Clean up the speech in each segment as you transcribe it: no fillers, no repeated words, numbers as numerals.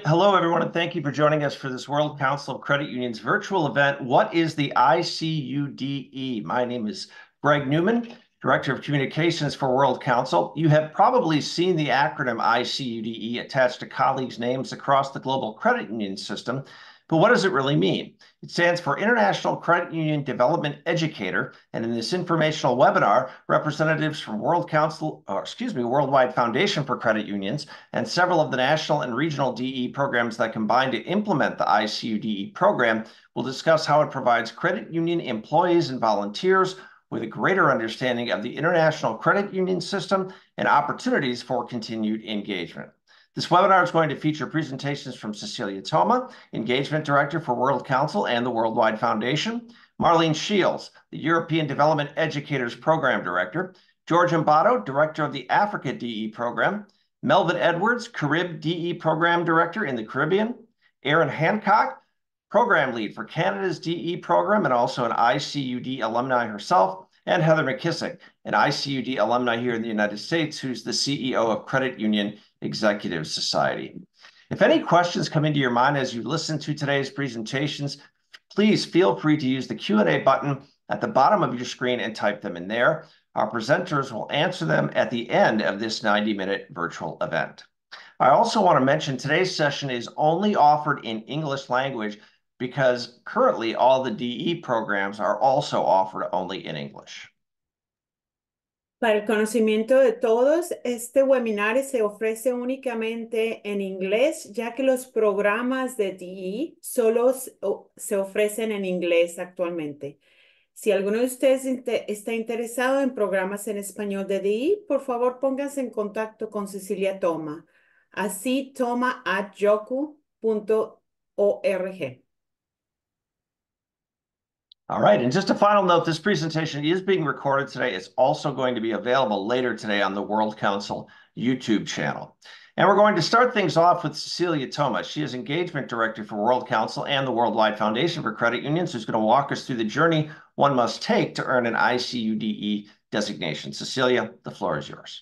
Hello, everyone, and thank you for joining us for this World Council of Credit Unions virtual event. What is the ICUDE? My name is Greg Newman, Director of Communications for World Council. You have probably seen the acronym ICUDE attached to colleagues' names across the global credit union system, but what does it really mean? It stands for International Credit Union Development Educator, and in this informational webinar, representatives from Worldwide Foundation for Credit Unions and several of the national and regional DE programs that combine to implement the ICUDE program will discuss how it provides credit union employees and volunteers with a greater understanding of the international credit union system and opportunities for continued engagement. This webinar is going to feature presentations from Cecilia Toma, Engagement Director for World Council and the Worldwide Foundation, Marlene Shields, the European Development Educators Program Director, George Mbato, Director of the Africa DE Program, Melvin Edwards, Carib DE Program Director in the Caribbean, Erin Hancock, Program Lead for Canada's DE Program and also an ICUDE alumni herself, and Heather McKissick, an ICUDE alumni here in the United States, who's the CEO of Credit Union Executive Society. If any questions come into your mind as you listen to today's presentations, please feel free to use the Q&A button at the bottom of your screen and type them in there. Our presenters will answer them at the end of this 90-minute virtual event. I also want to mention today's session is only offered in English language because currently all the DE programs are also offered only in English. Para el conocimiento de todos, este webinar se ofrece únicamente en inglés, ya que los programas de DE solo se ofrecen en inglés actualmente. Si alguno de ustedes está interesado en programas en español de DE, por favor pónganse en contacto con Cecilia Toma, así toma@yoku.org. All right, and just a final note, this presentation is being recorded today. It's also going to be available later today on the World Council YouTube channel. And we're going to start things off with Cecilia Toma. She is Engagement Director for World Council and the Worldwide Foundation for Credit Unions, who's going to walk us through the journey one must take to earn an ICUDE designation. Cecilia, the floor is yours.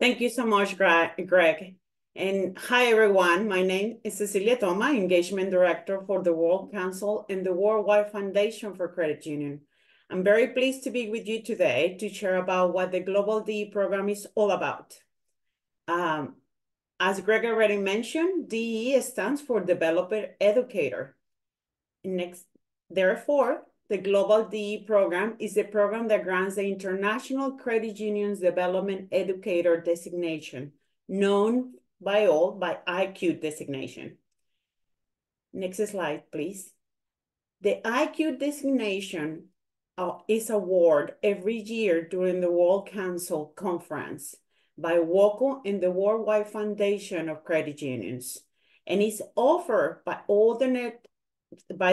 Thank you so much, Greg. And hi, everyone. My name is Cecilia Toma, Engagement Director for the World Council and the Worldwide Foundation for Credit Union. I'm very pleased to be with you today to share about what the Global DE program is all about. As Greg already mentioned, DE stands for Developer Educator. Therefore, the Global DE program is a program that grants the International Credit Union's Development Educator designation, known by all by ICUDE designation. Next slide, please. The ICUDE designation is awarded every year during the World Council Conference by WOCO and the Worldwide Foundation of Credit Unions, and is offered by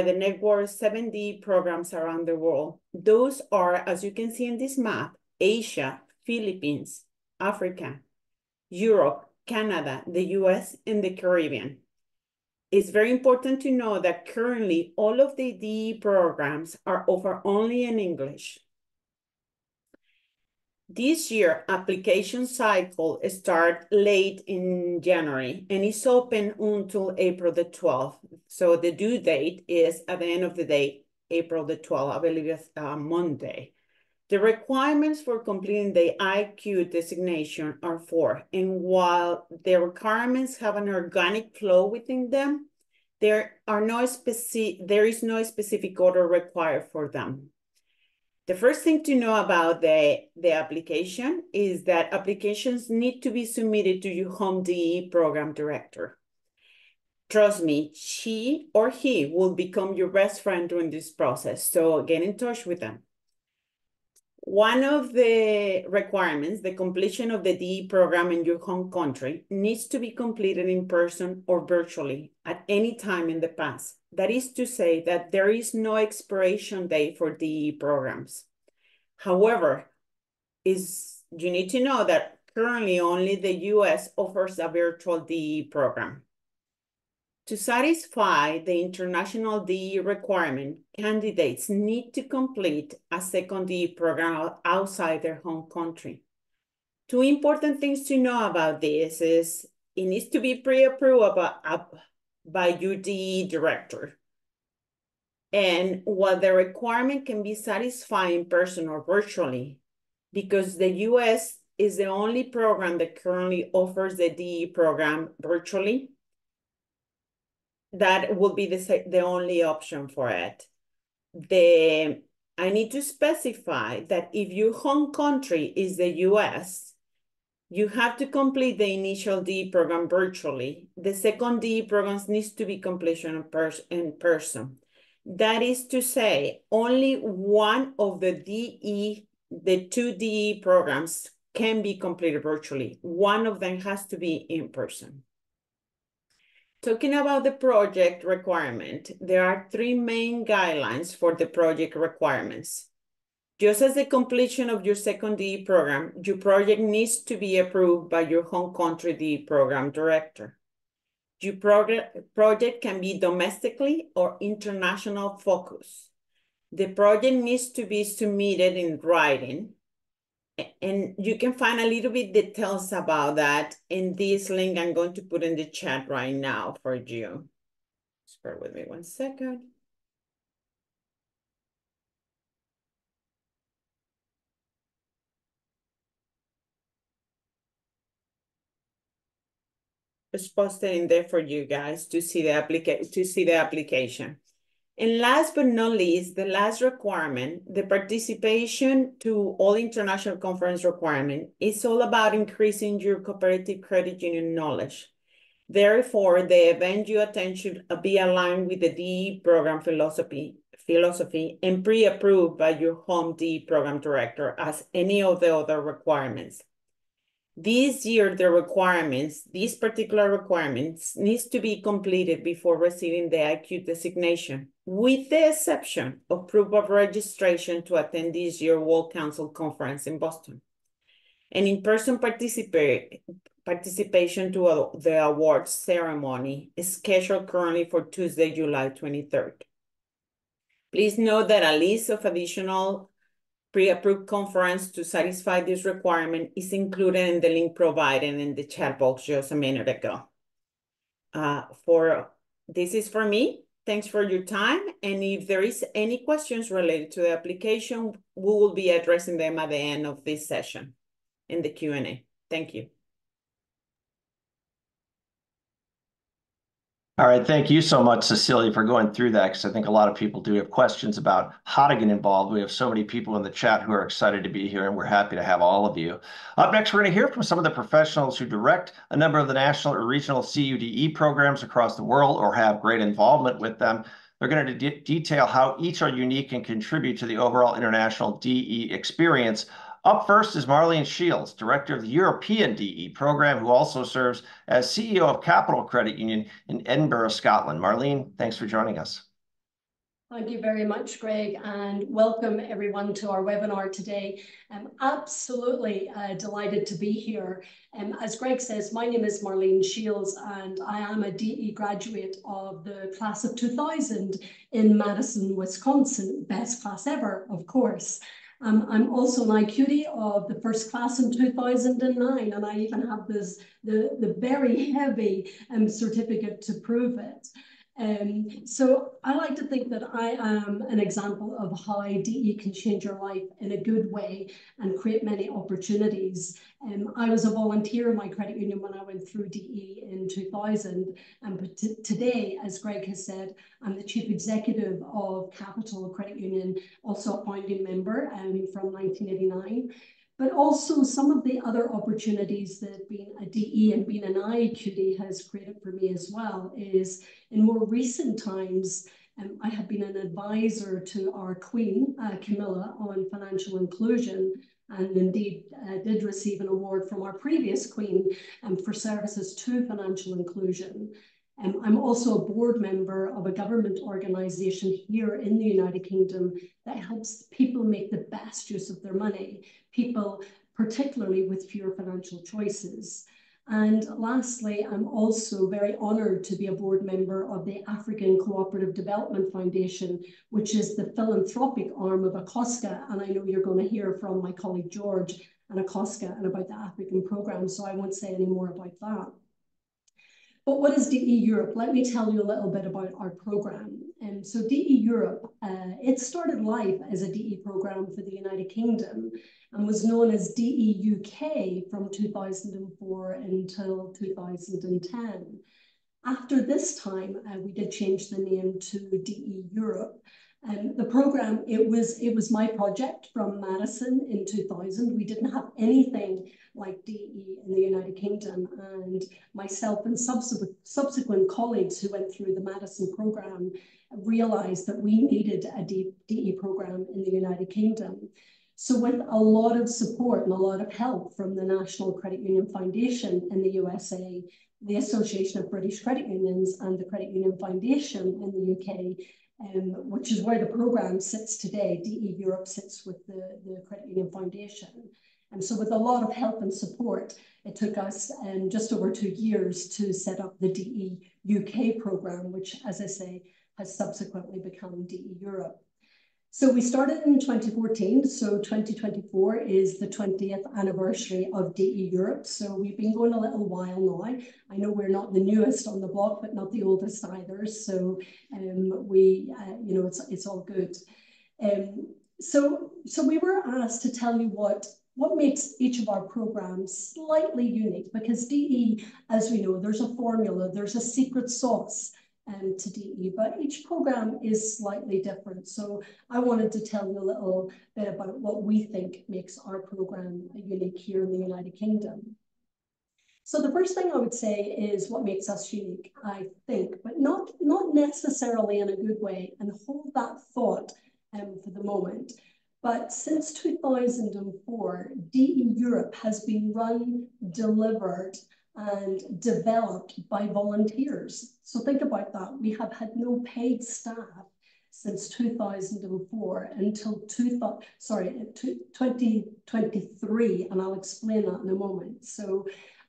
the network 7D programs around the world. Those are, as you can see in this map, Asia, Philippines, Africa, Europe, Canada, the US, and the Caribbean. It's very important to know that currently all of the DE programs are offered only in English. This year, application cycle starts late in January and is open until April the 12th. So the due date is at the end of the day, April the 12th, I believe it's Monday. The requirements for completing the ICUDE designation are 4, and while the requirements have an organic flow within them, there is no specific order required for them. The first thing to know about the application is that applications need to be submitted to your home DE program director. Trust me, she or he will become your best friend during this process, so get in touch with them. One of the requirements, the completion of the DE program in your home country, needs to be completed in person or virtually at any time in the past. That is to say that there is no expiration date for DE programs. However, you need to know that currently only the US offers a virtual DE program. To satisfy the international DE requirement, candidates need to complete a second DE program outside their home country. Two important things to know about this is it needs to be pre-approved by your DE director. And while the requirement can be satisfied in person or virtually, because the US is the only program that currently offers the DE program virtually, that will be the only option for it. I need to specify that if your home country is the US, you have to complete the initial DE program virtually. The second DE program needs to be completed in person. That is to say, only one of the two DE programs can be completed virtually. One of them has to be in person. Talking about the project requirement, there are three main guidelines for the project requirements. Just as the completion of your second DE program, your project needs to be approved by your home country DE program director. Your project can be domestically or international focus. The project needs to be submitted in writing. And you can find a little bit details about that in this link I'm going to put in the chat right now for you. Just bear with me 1 second. It's posted in there for you guys to see the application. And last but not least, the last requirement, the participation to all international conference requirement is all about increasing your cooperative credit union knowledge. Therefore, the event you attend should be aligned with the DE program philosophy and pre-approved by your home DE program director as any of the other requirements. This year, these particular requirements needs to be completed before receiving the ICUDE designation, with the exception of proof of registration to attend this year's World Council Conference in Boston. And in-person participation to the awards ceremony is scheduled currently for Tuesday, July 23rd. Please note that a list of additional pre-approved conference to satisfy this requirement is included in the link provided in the chat box just a minute ago. This is for me. Thanks for your time. And if there is any questions related to the application, we will be addressing them at the end of this session in the Q&A. Thank you. All right, thank you so much, Cecilia, for going through that, because I think a lot of people do have questions about how to get involved. We have so many people in the chat who are excited to be here, and we're happy to have all of you. Up next, we're going to hear from some of the professionals who direct a number of the national or regional CUDE programs across the world or have great involvement with them. They're going to detail how each are unique and contribute to the overall international DE experience. Up first is Marlene Shields, Director of the European DE program, who also serves as CEO of Capital Credit Union in Edinburgh, Scotland. Marlene, thanks for joining us. Thank you very much, Greg, and welcome everyone to our webinar today. I'm absolutely delighted to be here. As Greg says, my name is Marlene Shields, and I am a DE graduate of the class of 2000 in Madison, Wisconsin. Best class ever, of course. I'm also an ICUDE of the first class in 2009, and I even have the very heavy certificate to prove it. So I like to think that I am an example of how DE can change your life in a good way and create many opportunities. I was a volunteer in my credit union when I went through DE in 2000, and today, as Greg has said, I'm the Chief Executive of Capital Credit Union, also a founding member from 1989. But also some of the other opportunities that being a DE and being an ICUDE has created for me as well is in more recent times, I have been an advisor to our Queen, Camilla, on financial inclusion, and indeed did receive an award from our previous Queen for services to financial inclusion. I'm also a board member of a government organisation here in the United Kingdom that helps people make the best use of their money, people particularly with fewer financial choices. And lastly, I'm also very honoured to be a board member of the African Cooperative Development Foundation, which is the philanthropic arm of ACOSCA. And I know you're going to hear from my colleague George and ACOSCA and about the African programme, so I won't say any more about that. But what is DE Europe? Let me tell you a little bit about our program. So DE Europe, it started life as a DE program for the United Kingdom and was known as DE UK from 2004 until 2010. After this time, we did change the name to DE Europe. The program, it was my project from Madison in 2000. We didn't have anything like DE in the United Kingdom, and myself and subsequent colleagues who went through the Madison program realized that we needed a DE program in the United Kingdom. So with a lot of support and a lot of help from the National Credit Union Foundation in the USA, the Association of British Credit Unions, and the Credit Union Foundation in the UK, which is where the program sits today. DE Europe sits with the Credit Union Foundation. And so with a lot of help and support, it took us just over 2 years to set up the DE UK program, which, as I say, has subsequently become DE Europe. So we started in 2014, so 2024 is the 20th anniversary of DE Europe. So we've been going a little while now. I know we're not the newest on the block, but not the oldest either. So it's all good. So we were asked to tell you what makes each of our programs slightly unique, because DE, as we know, there's a formula, there's a secret sauce to DE, but each program is slightly different. So I wanted to tell you a little bit about what we think makes our program unique here in the United Kingdom. So the first thing I would say is what makes us unique, I think, but not necessarily in a good way, and hold that thought for the moment. But since 2004, DE Europe has been run, delivered, and developed by volunteers. So think about that. We have had no paid staff since 2004 until 2023, and I'll explain that in a moment. So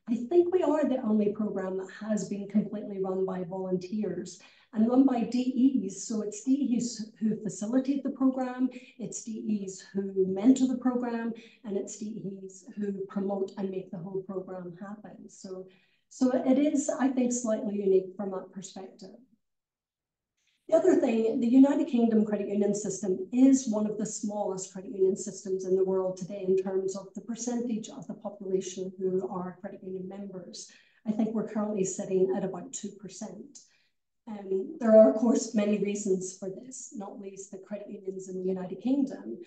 I think we are the only program that has been completely run by volunteers and run by DEs. So it's DEs who facilitate the program, it's DEs who mentor the program, and it's DEs who promote and make the whole program happen. So it is, I think, slightly unique from that perspective. The other thing, the United Kingdom credit union system is one of the smallest credit union systems in the world today in terms of the percentage of the population who are credit union members. I think we're currently sitting at about 2%. There are, of course, many reasons for this, not least the credit unions in the United Kingdom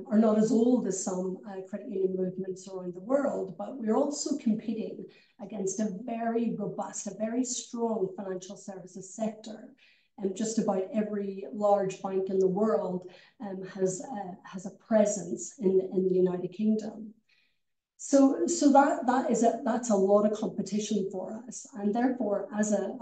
are not as old as some credit union movements around the world, but we're also competing against a very robust, a very strong financial services sector. And just about every large bank in the world has a presence in the United Kingdom. So that's a lot of competition for us, and therefore, as a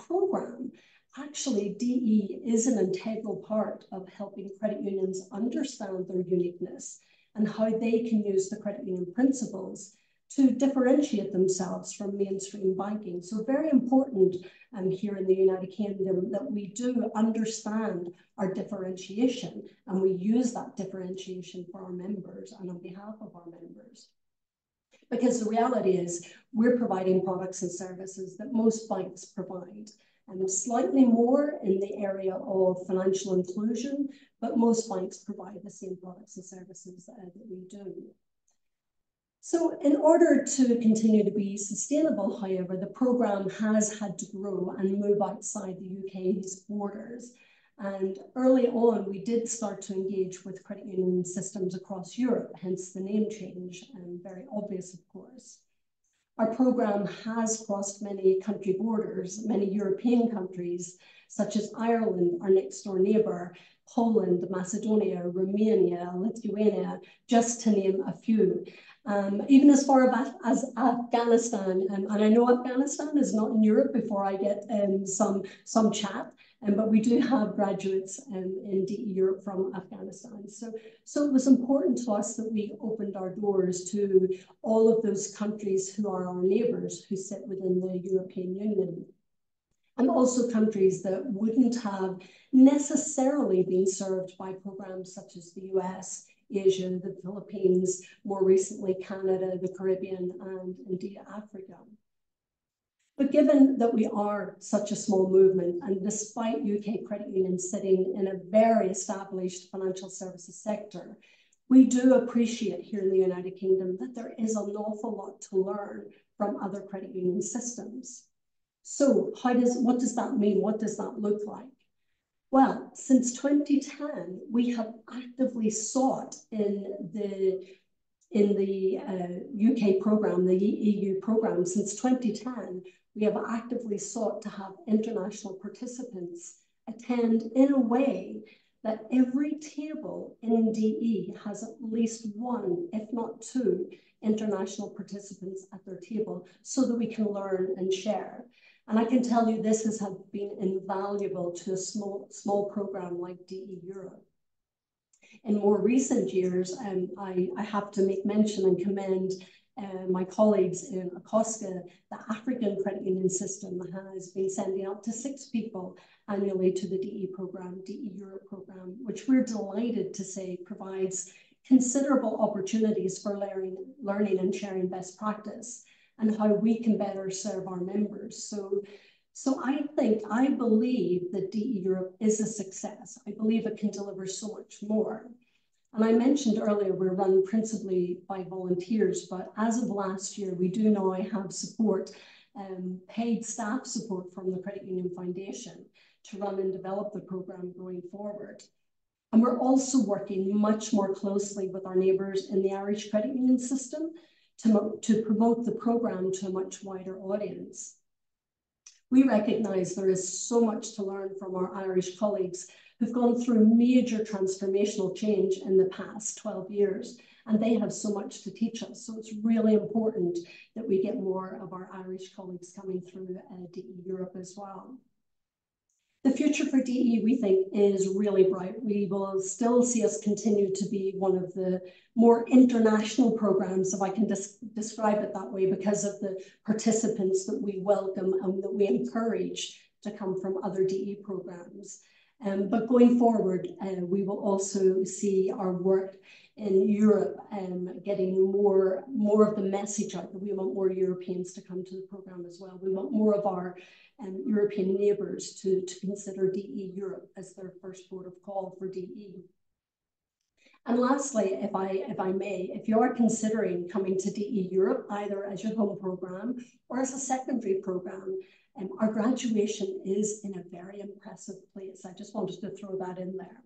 program, actually DE is an integral part of helping credit unions understand their uniqueness and how they can use the credit union principles to differentiate themselves from mainstream banking. So very important here in the United Kingdom that we do understand our differentiation, and we use that differentiation for our members and on behalf of our members. Because the reality is we're providing products and services that most banks provide, and slightly more in the area of financial inclusion, but most banks provide the same products and services that we do. So in order to continue to be sustainable, however, the program has had to grow and move outside the UK's borders. And early on, we did start to engage with credit union systems across Europe, hence the name change, and very obvious, of course. Our program has crossed many country borders, many European countries, such as Ireland, our next door neighbour, Poland, Macedonia, Romania, Lithuania, just to name a few. Even as far as Afghanistan, and I know Afghanistan is not in Europe before I get some chat, but we do have graduates in DE Europe from Afghanistan. So it was important to us that we opened our doors to all of those countries who are our neighbours, who sit within the European Union. And also countries that wouldn't have necessarily been served by programs such as the US, Asia, the Philippines, more recently Canada, the Caribbean, and indeed Africa. But given that we are such a small movement, and despite UK credit unions sitting in a very established financial services sector, we do appreciate here in the United Kingdom that there is an awful lot to learn from other credit union systems. So what does that mean? What does that look like? Well, since 2010, we have actively sought in the UK program, the EU program, since 2010, we have actively sought to have international participants attend in a way that every table in DE has at least one, if not two, international participants at their table so that we can learn and share. And I can tell you this has been invaluable to a small program like DE Europe. In more recent years, I have to make mention and commend my colleagues in ACOSCA. The African credit union system has been sending up to 6 people annually to the DE program, DE Europe program, which we're delighted to say provides considerable opportunities for learning and sharing best practice and how we can better serve our members. So I believe that DE Europe is a success. I believe it can deliver so much more. And I mentioned earlier, we're run principally by volunteers, but as of last year, we do now have support, paid staff support from the Credit Union Foundation to run and develop the program going forward. And we're also working much more closely with our neighbours in the Irish credit union system to promote the program to a much wider audience. We recognise there is so much to learn from our Irish colleagues who've gone through major transformational change in the past 12 years, and they have so much to teach us. So it's really important that we get more of our Irish colleagues coming through DE Europe as well. The future for DE, we think, is really bright. We will still see us continue to be one of the more international programs, if I can describe it that way, because of the participants that we welcome and that we encourage to come from other DE programs. But going forward, we will also see our work in Europe getting more of the message out that we want more Europeans to come to the program as well. We want more of our European neighbours to consider DE Europe as their first port of call for DE. And lastly, if I may, if you are considering coming to DE Europe, either as your home program or as a secondary program, our graduation is in a very impressive place. I just wanted to throw that in there.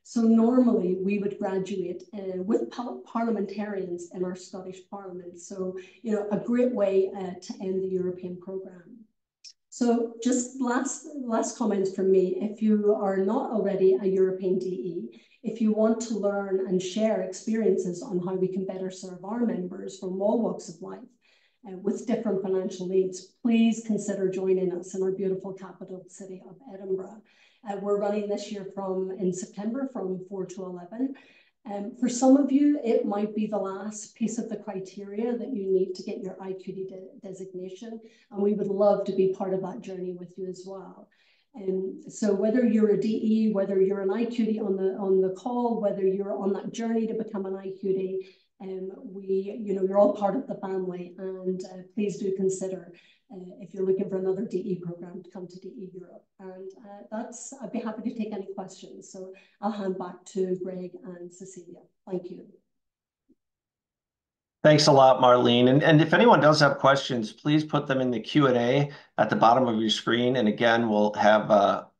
So normally we would graduate with parliamentarians in our Scottish Parliament. So, you know, a great way to end the European program. So just last comments from me. If you are not already a European DE, if you want to learn and share experiences on how we can better serve our members from all walks of life with different financial needs, please consider joining us in our beautiful capital city of Edinburgh. We're running this year in September from 4 to 11. For some of you, it might be the last piece of the criteria that you need to get your ICUDE designation, and we would love to be part of that journey with you as well. So whether you're a DE, whether you're an ICUDE on the call, whether you're on that journey to become an ICUDE, you're all part of the family, and please do consider if you're looking for another DE program to come to DE Europe. And I'd be happy to take any questions. So I'll hand back to Greg and Cecilia. Thank you. Thanks a lot, Marlene. And if anyone does have questions, please put them in the Q&A at the bottom of your screen. And again, we'll have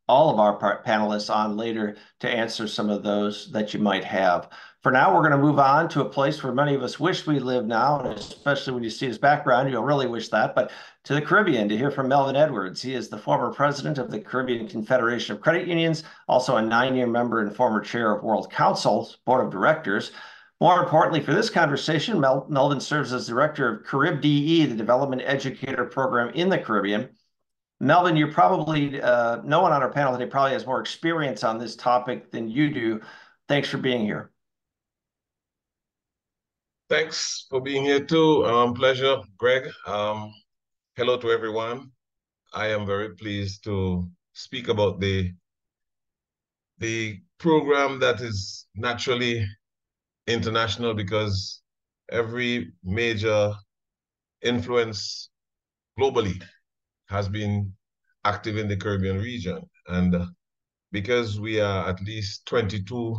all of our panelists on later to answer some of those that you might have. For now, we're going to move on to a place where many of us wish we lived now, and especially when you see his background, you'll really wish that, but to the Caribbean to hear from Melvin Edwards. He is the former president of the Caribbean Confederation of Credit Unions, also a 9-year member and former chair of World Council's Board of Directors. More importantly for this conversation, Melvin serves as director of Carib DE, the Development Educator program in the Caribbean. Melvin, you're probably, no one on our panel today probably has more experience on this topic than you do. Thanks for being here. Thanks for being here too. Pleasure, Greg. Hello to everyone. I am very pleased to speak about the program that is naturally international because every major influence globally has been active in the Caribbean region. And because we are at least 22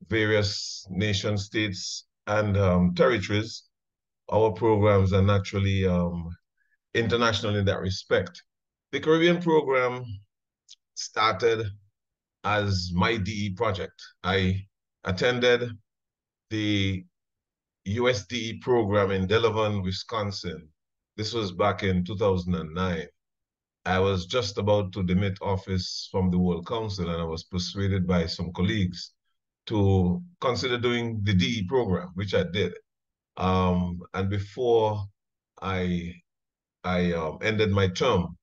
various nation states and territories, our programs are naturally international in that respect. The Caribbean program started as my DE project. I attended the USDE program in Delavan, Wisconsin. This was back in 2009. I was just about to demit office from the World Council, and I was persuaded by some colleagues to consider doing the DE program, which I did. And before I ended my term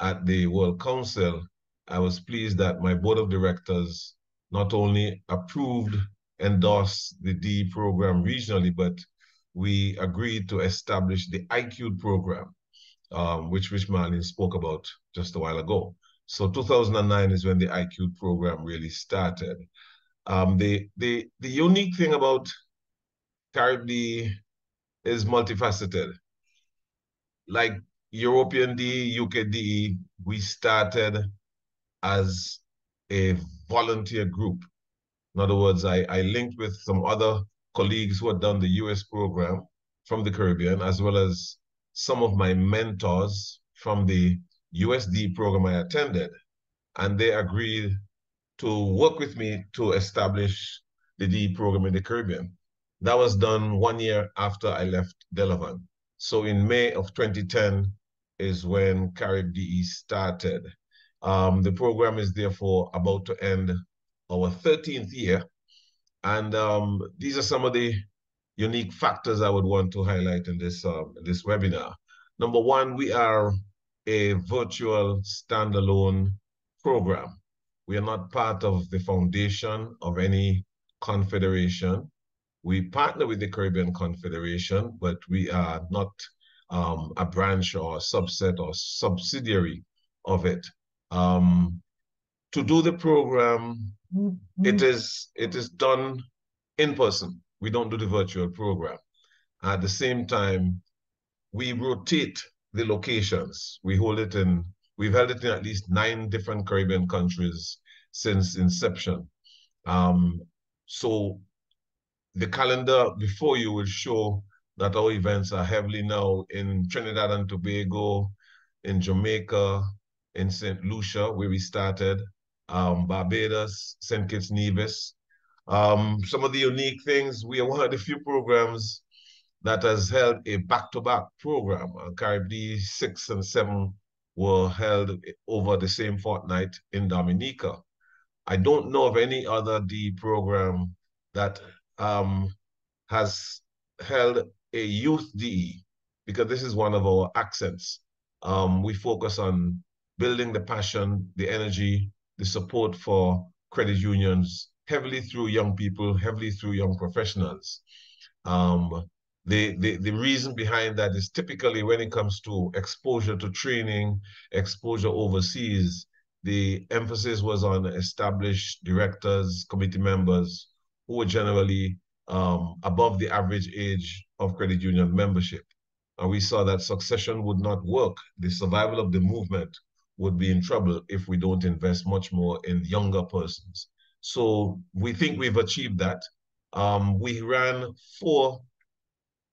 at the World Council, I was pleased that my board of directors not only approved, endorsed the DE program regionally, but we agreed to establish the ICUDE program, which Marlene spoke about just a while ago. So 2009 is when the ICUDE program really started. The unique thing about CUDE is multifaceted. Like European DE, UK DE, we started as a volunteer group. In other words, I linked with some other colleagues who had done the US program from the Caribbean, as well as some of my mentors from the USD program I attended. And they agreed to work with me to establish the DE program in the Caribbean. That was done 1 year after I left Delavan. So in May of 2010 is when Carib DE started. The program is therefore about to end our 13th year. And these are some of the unique factors I would want to highlight in this webinar. Number one, we are a virtual standalone program. We are not part of the foundation of any confederation. We partner with the Caribbean Confederation, but we are not a branch or a subset or subsidiary of it. To do the program, it is done in person. We don't do the virtual program. At the same time, we rotate the locations. We've held it in at least 9 different Caribbean countries since inception. So the calendar before you will show that our events are heavily now in Trinidad and Tobago, in Jamaica, in St. Lucia, where we started, Barbados, St. Kitts Nevis. Some of the unique things, we are one of the few programs that has held a back-to-back program. Carib 6 and 7 were held over the same fortnight in Dominica. I don't know of any other D program that has held a youth DE, because this is one of our accents. We focus on building the passion, the energy, the support for credit unions, heavily through young people, heavily through young professionals. The reason behind that is typically when it comes to exposure to training, exposure overseas, the emphasis was on established directors, committee members who were generally above the average age of credit union membership. And we saw that succession would not work. The survival of the movement would be in trouble if we don't invest much more in younger persons. So we think we've achieved that. We ran 4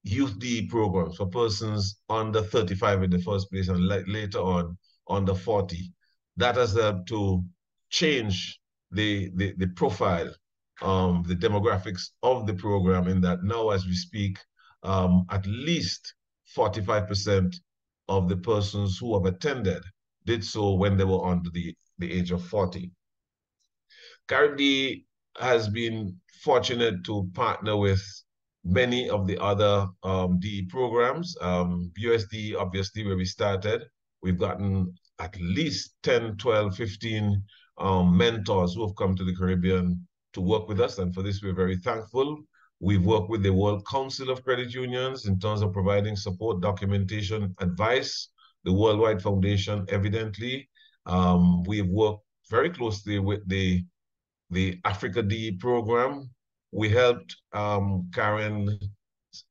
youth DE programs for persons under 35 in the first place, and later on under 40. That has helped to change the profile, the demographics of the program, in that now as we speak, at least 45% of the persons who have attended did so when they were under the age of 40. Carib DE has been fortunate to partner with many of the other DE programs. USD, obviously, where we started, we've gotten at least 10, 12, 15 mentors who have come to the Caribbean to work with us. And for this, we're very thankful. We've worked with the World Council of Credit Unions in terms of providing support, documentation, advice. The Worldwide Foundation, evidently. We've worked very closely with the Africa DE program. We helped Karen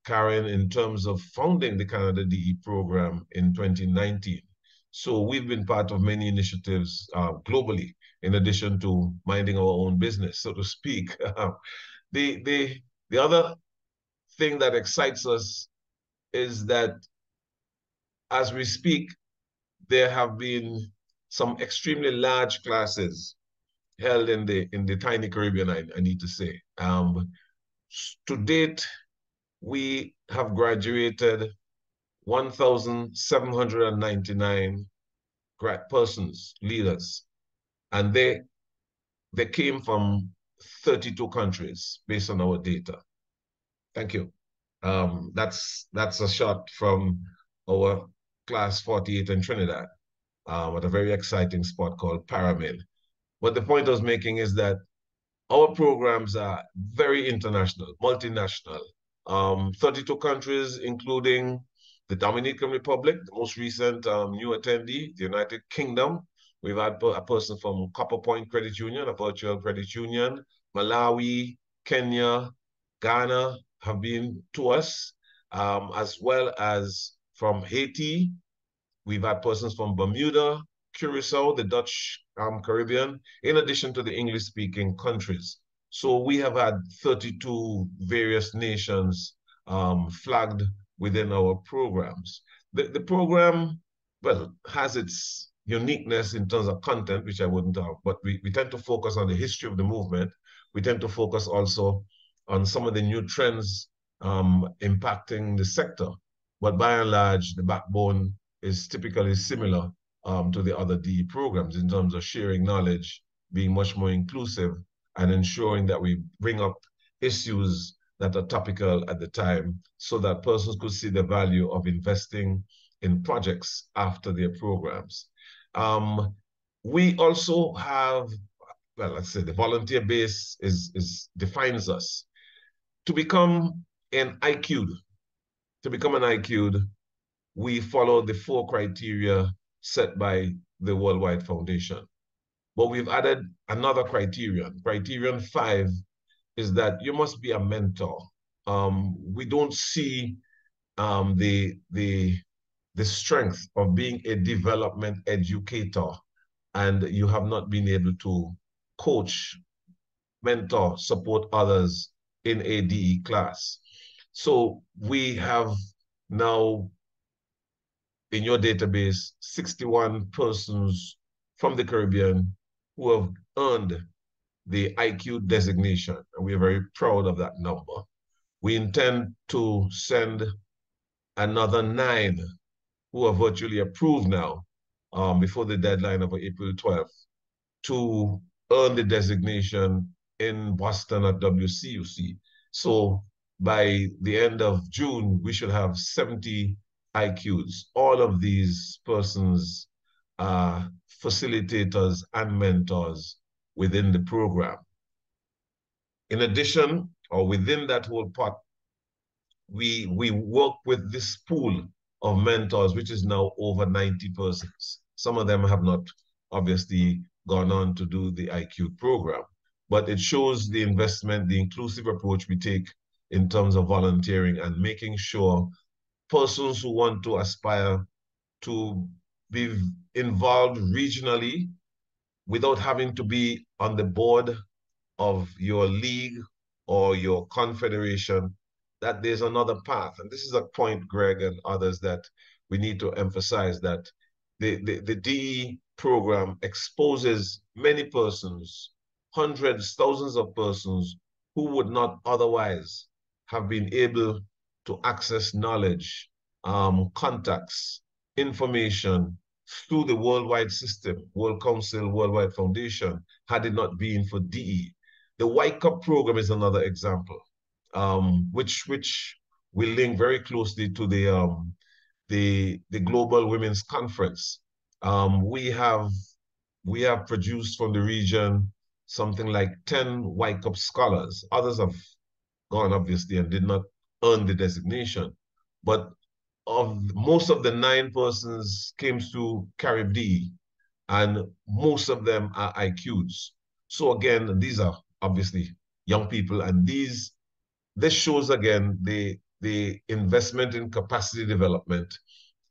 in terms of founding the Canada DE program in 2019. So we've been part of many initiatives globally, in addition to minding our own business, so to speak. The other thing that excites us is that as we speak, there have been some extremely large classes held in the tiny Caribbean, I need to say. To date, we have graduated 1,799 persons, leaders, and they came from 32 countries based on our data. Thank you. That's a shot from our class 48 in Trinidad at a very exciting spot called Pyramid. But the point I was making is that our programs are very international, multinational. 32 countries, including the Dominican Republic, the most recent new attendee, the United Kingdom. We've had a person from Copper Point Credit Union, a virtual credit union. Malawi, Kenya, Ghana have been to us, as well as from Haiti. We've had persons from Bermuda, Curacao, the Dutch Caribbean, in addition to the English-speaking countries. So we have had 32 various nations flagged within our programs. The program, well, has its uniqueness in terms of content, which I wouldn't have, but we tend to focus on the history of the movement. We tend to focus also on some of the new trends impacting the sector. But by and large, the backbone is typically similar to the other DE programs in terms of sharing knowledge, being much more inclusive, and ensuring that we bring up issues that are topical at the time so that persons could see the value of investing in projects after their programs. We also have, well, let's say the volunteer base defines us. To become an ICUDE, we follow the 4 criteria set by the Worldwide Foundation. But we've added another criterion. Criterion 5 is that you must be a mentor. We don't see the strength of being a development educator and you have not been able to coach, mentor, support others in a DE class. So we have now in your database 61 persons from the Caribbean who have earned the ICUDE designation, and we are very proud of that number. We intend to send another 9 who are virtually approved now before the deadline of April 12th to earn the designation in Boston at WCUC. So by the end of June, we should have 70 ICUDEs. All of these persons are facilitators and mentors within the program. In addition, or within that whole pot, we work with this pool of mentors, which is now over 90 persons. Some of them have not obviously gone on to do the ICUDE program, but it shows the investment, the inclusive approach we take in terms of volunteering and making sure persons who want to aspire to be involved regionally without having to be on the board of your league or your confederation, that there's another path. And this is a point, Greg and others, that we need to emphasize, that the DE program exposes many persons, hundreds, thousands of persons who would not otherwise have been able to access knowledge, contacts, information through the worldwide system, World Council, Worldwide Foundation, had it not been for DE. The White Cup program is another example, which will link very closely to the Global Women's Conference. We have produced from the region something like 10 White Cup scholars. Others have gone, obviously, and did not earn the designation. But most of the 9 persons came through CaribDE, and most of them are ICUDEs. So again, these are obviously young people, and this shows again the investment in capacity development,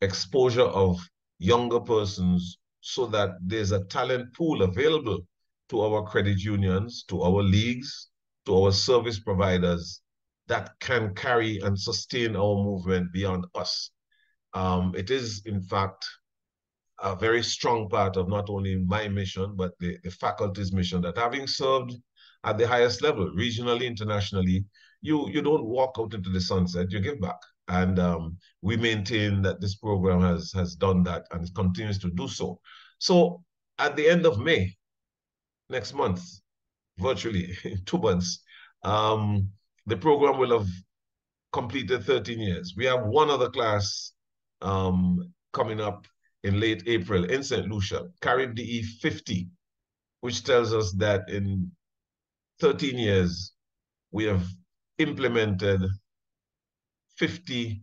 exposure of younger persons so that there's a talent pool available to our credit unions, to our leagues, to our service providers that can carry and sustain our movement beyond us. It is, in fact, a very strong part of not only my mission, but the faculty's mission, that having served at the highest level, regionally, internationally, you don't walk out into the sunset, you give back. And we maintain that this program has done that and continues to do so. So at the end of May, next month, virtually 2 months, the program will have completed 13 years. We have one other class coming up in late April in St. Lucia, CUDE 50, which tells us that in 13 years, we have implemented 50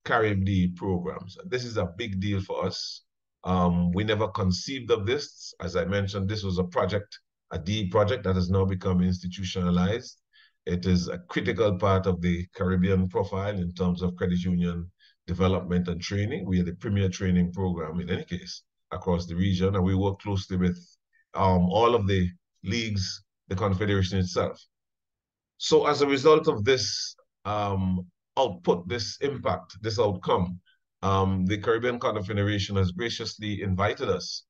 CUDE programs. This is a big deal for us. We never conceived of this. As I mentioned, this was a project, a DE project that has now become institutionalized. It is a critical part of the Caribbean profile in terms of credit union development and training. We are the premier training program in any case across the region, and we work closely with all of the leagues, the Confederation itself. So as a result of this output, this impact, this outcome, the Caribbean Confederation has graciously invited us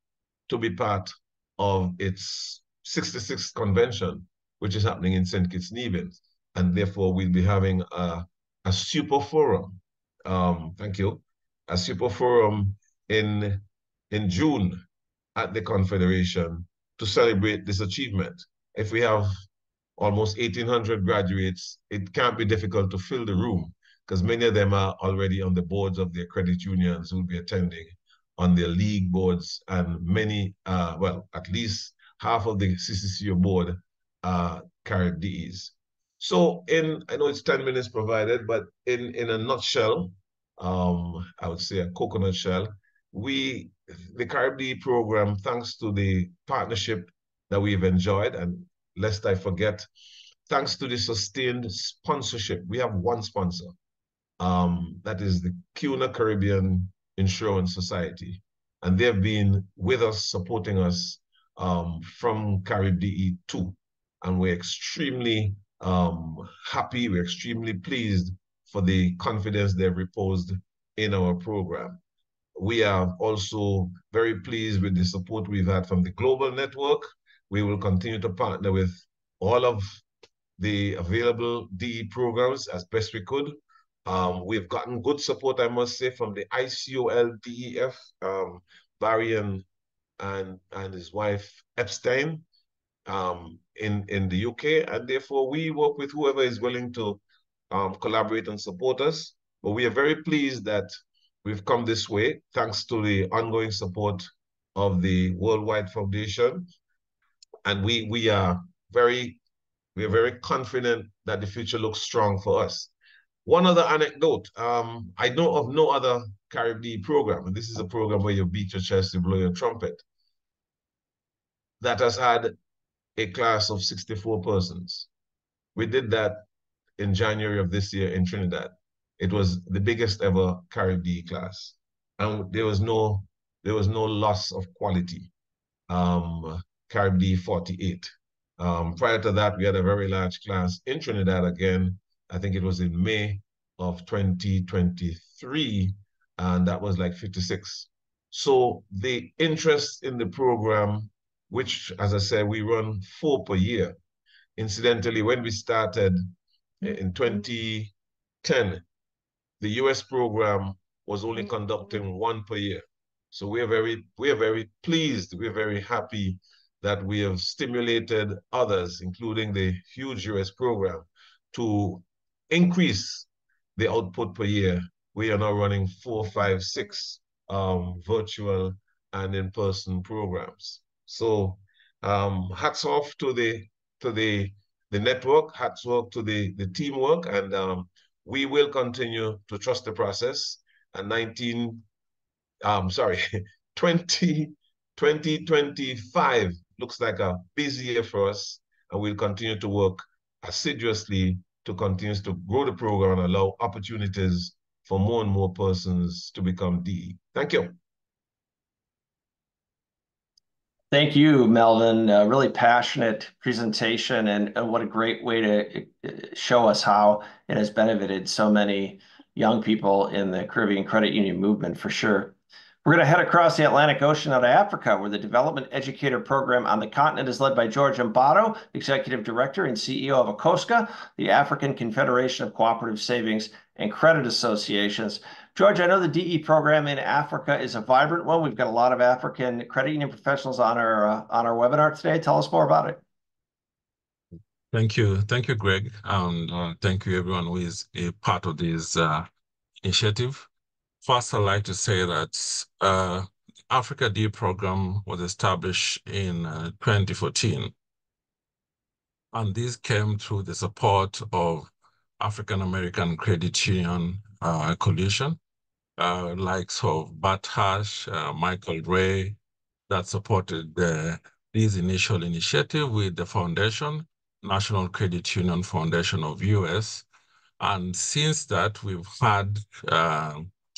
to be part of its 66th convention, which is happening in St. Kitts Nevis. And therefore, we'll be having a super forum. Thank you. A super forum in June at the Confederation to celebrate this achievement. If we have almost 1,800 graduates, it can't be difficult to fill the room because many of them are already on the boards of their credit unions who will be attending, on their league boards, and many, well, at least half of the CCCU board are CUDEs. So I know it's 10 minutes provided, but in a nutshell, I would say a coconut shell, the CUDE program, thanks to the partnership that we've enjoyed, and lest I forget, thanks to the sustained sponsorship, we have one sponsor, that is the CUNA Caribbean Insurance Society. And they've been with us, supporting us from CUDE 2. And we're extremely happy, we're extremely pleased for the confidence they've reposed in our program. We are also very pleased with the support we've had from the global network. We will continue to partner with all of the available DE programs as best we could. We've gotten good support, I must say, from the ICUDE, Barry and his wife Epstein in the UK, and therefore we work with whoever is willing to collaborate and support us. But we are very pleased that we've come this way, thanks to the ongoing support of the Worldwide Foundation. And we are very confident that the future looks strong for us. One other anecdote, I know of no other CUDE program, and this is a program where you beat your chest, you blow your trumpet, that has had a class of 64 persons. We did that in January of this year in Trinidad. It was the biggest ever CUDE class, and there was no loss of quality. CUDE 48. Prior to that, we had a very large class in Trinidad again. I think it was in May of 2023, and that was like 56. So the interest in the program, which, as I said, we run 4 per year. Incidentally, when we started in 2010, the US program was only conducting 1 per year. So we are very pleased, we're very happy that we have stimulated others, including the huge US program, to increase the output per year. We are now running 4, 5, 6 virtual and in-person programs. So hats off to the network, hats off to the teamwork, and we will continue to trust the process. And 2025 looks like a busy year for us, and we'll continue to work assiduously to continue to grow the program and allow opportunities for more and more persons to become DE. Thank you. Thank you, Melvin. Really passionate presentation, and what a great way to show us how it has benefited so many young people in the Caribbean credit union movement, for sure. We're going to head across the Atlantic Ocean out of Africa, where the Development Educator program on the continent is led by George Mbato, Executive Director and CEO of ACOSCA, the African Confederation of Cooperative Savings and Credit Associations. George, I know the DE program in Africa is a vibrant one. We've got a lot of African credit union professionals on our webinar today. Tell us more about it. Thank you, Greg, and thank you everyone who is a part of this initiative. First, I'd like to say that Africa DE program was established in 2014, and this came through the support of African American Credit Union Coalition, likes of Bart Hash, Michael Ray, that supported this initial initiative with the foundation, National Credit Union Foundation of US. And since that, we've had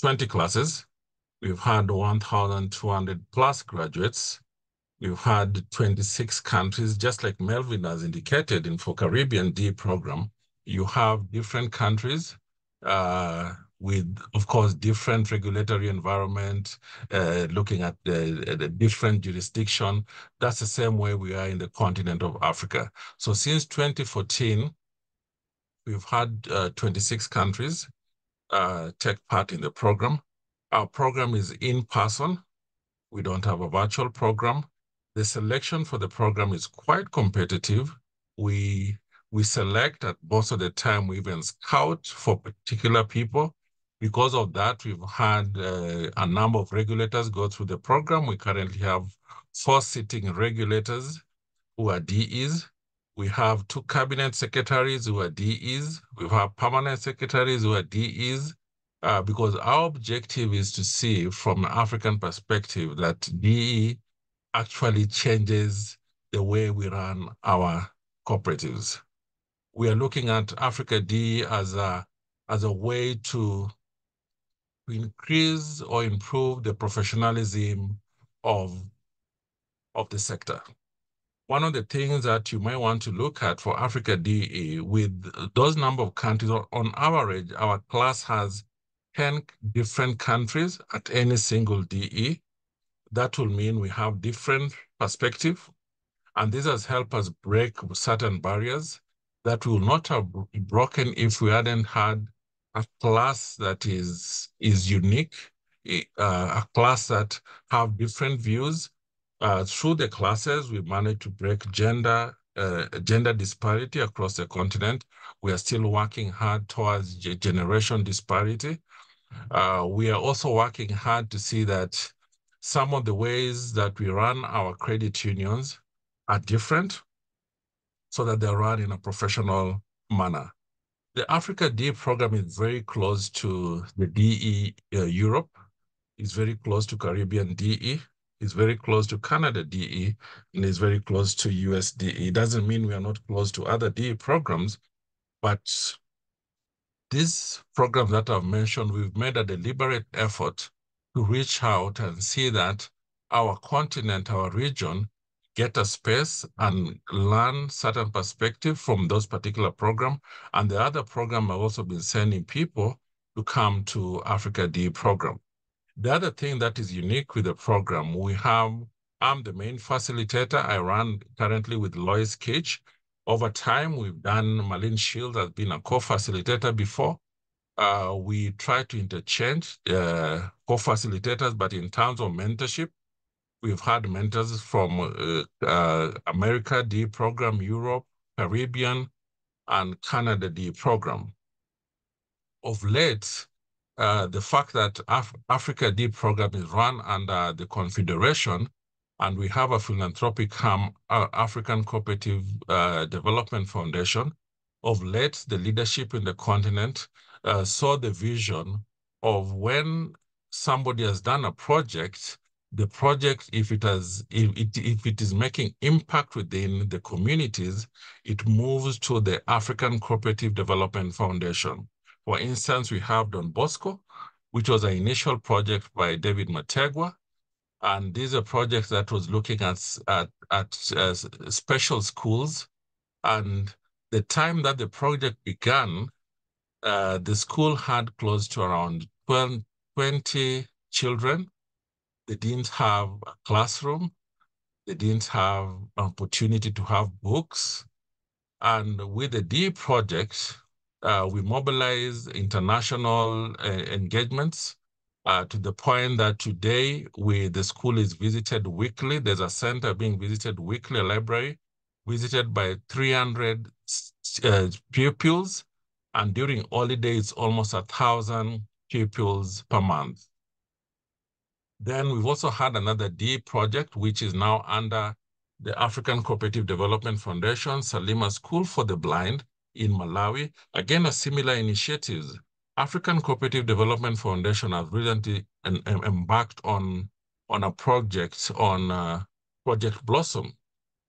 20 classes. We've had 1,200 plus graduates. We've had 26 countries, just like Melvin has indicated for Caribbean D program. You have different countries with, of course, different regulatory environment, looking at the different jurisdiction. That's the same way we are in the continent of Africa. So since 2014, we've had 26 countries take part in the program. Our program is in person. We don't have a virtual program. The selection for the program is quite competitive. We select at most of the time, we even scout for particular people. Because of that, we've had a number of regulators go through the program. We currently have 4 sitting regulators who are DEs. We have 2 cabinet secretaries who are DEs. We have permanent secretaries who are DEs, because our objective is to see from an African perspective that DE actually changes the way we run our cooperatives. We are looking at Africa DE as a way to increase or improve the professionalism of the sector. One of the things that you may want to look at for Africa DE, with those number of countries, on average, our class has 10 different countries at any single DE. That will mean we have different perspective, and this has helped us break certain barriers that we will not have broken if we hadn't had a class that is unique, a class that have different views. Through the classes, we managed to break gender disparity across the continent. We are still working hard towards generation disparity. We are also working hard to see that some of the ways that we run our credit unions are different so that they're run in a professional manner. The Africa DE program is very close to the DE Europe. It's very close to Caribbean DE. It's very close to Canada DE, and it's very close to US DE. It doesn't mean we are not close to other DE programs, but these programs that I've mentioned, we've made a deliberate effort to reach out and see that our continent, our region, get a space and learn certain perspective from those particular programs. And the other program have also been sending people to come to Africa DE program. The other thing that is unique with the program, I'm the main facilitator. I run currently with Lois Cage. Over time, we've done, Marlene Shields has been a co-facilitator before. We try to interchange co-facilitators, but in terms of mentorship, we've had mentors from America D program, Europe, Caribbean, and Canada D program. Of late, the fact that Africa D program is run under the Confederation, and we have a philanthropic arm, African Cooperative Development Foundation. Of late, the leadership in the continent saw the vision of when somebody has done a project, the project, if it is making impact within the communities, it moves to the African Cooperative Development Foundation. For instance, we have Don Bosco, which was an initial project by David Mategwa. And these are projects that was looking at special schools. And the time that the project began, the school had close to around 20 children. They didn't have a classroom. They didn't have an opportunity to have books. And with the D project, we mobilize international engagements to the point that today the school is visited weekly. There's a center being visited weekly, a library, visited by 300 pupils. And during holidays, almost 1,000 pupils per month. Then we've also had another D project, which is now under the African Cooperative Development Foundation, Salima School for the Blind in Malawi. Again, a similar initiative. African Cooperative Development Foundation has recently embarked on a project, on Project Blossom,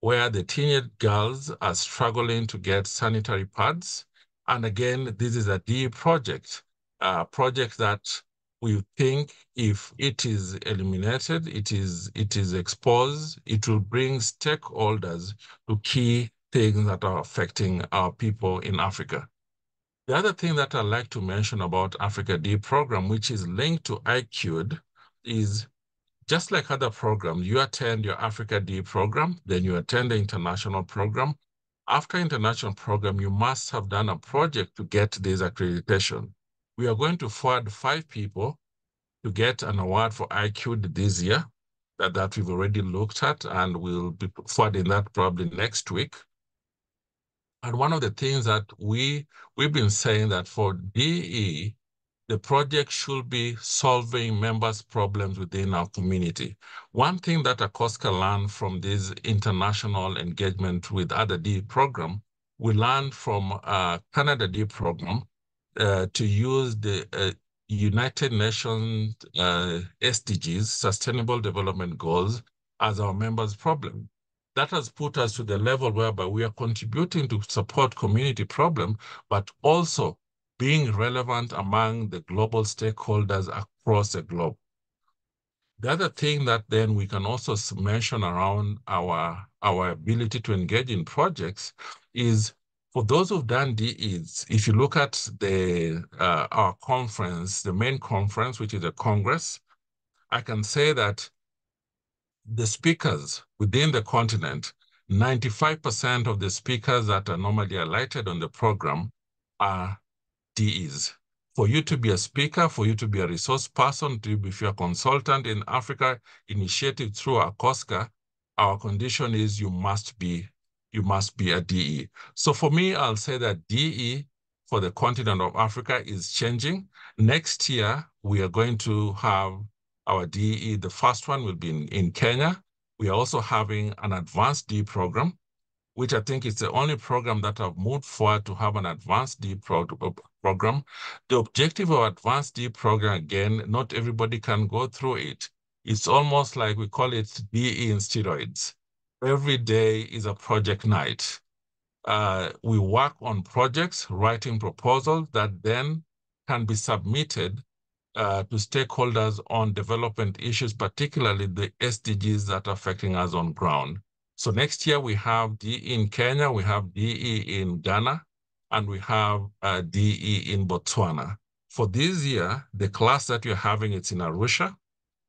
where the teenage girls are struggling to get sanitary pads. And again, this is a D project, a project that we think if it is eliminated, it is exposed, it will bring stakeholders to key things that are affecting our people in Africa. The other thing that I'd like to mention about Africa D program, which is linked to ICUDE, is just like other programs, you attend your Africa D program, then you attend the international program. After international program, you must have done a project to get this accreditation. We are going to forward 5 people to get an award for ICUDE this year that we've already looked at, and we'll be forwarding that probably next week. And one of the things that we've been saying that for DE, the project should be solving members' problems within our community. One thing that ACOSCA learned from this international engagement with other D program, we learned from Canada D program to use the United Nations SDGs, Sustainable Development Goals, as our members' problem. That has put us to the level whereby we are contributing to support community problem, but also being relevant among the global stakeholders across the globe. The other thing that then we can also mention around our ability to engage in projects is, for those who've done DEs, if you look at our conference, the main conference, which is a Congress, I can say that the speakers within the continent, 95% of the speakers that are normally highlighted on the program are DEs. For you to be a speaker, for you to be a resource person, if you're a consultant in Africa initiative through ACOSCA, our condition is you must be a DE. So for me, I'll say that DE for the continent of Africa is changing. Next year, we are going to have our DE. The first one will be in Kenya. We are also having an advanced D program, which I think is the only program that have moved forward to have an advanced D program. The objective of advanced D program, again, not everybody can go through it. It's almost like we call it DE in steroids. Every day is a project night. We work on projects, writing proposals that then can be submitted to stakeholders on development issues, particularly the SDGs that are affecting us on ground. So next year we have DE in Kenya, we have DE in Ghana, and we have DE in Botswana. For this year, the class that you're having, it's in Arusha.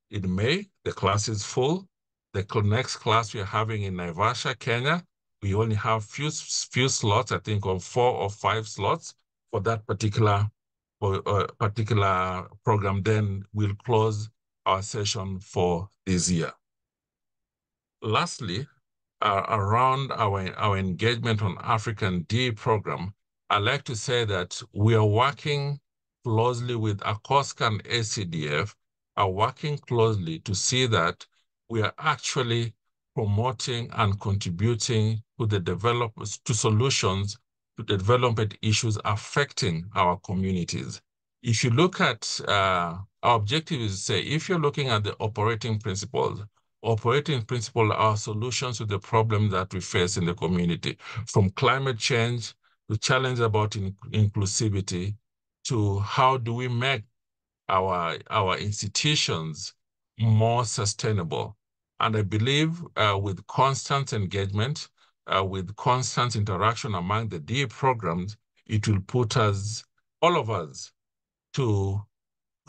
In May, the class is full. The next class we're having in Naivasha, Kenya, we only have few slots, I think of 4 or 5 slots for that particular program. Then we'll close our session for this year. Lastly, around our engagement on African D program, I'd like to say that we are working closely with ACOSCA and ACDF, are working closely to see that we are actually promoting and contributing to the solutions to the development issues affecting our communities. If you look at our objective is to say, if you're looking at the operating principles are solutions to the problems that we face in the community, from climate change to challenge about inclusivity, to how do we make our institutions more sustainable. And I believe with constant engagement, with constant interaction among the DA programs, it will put us, all of us, to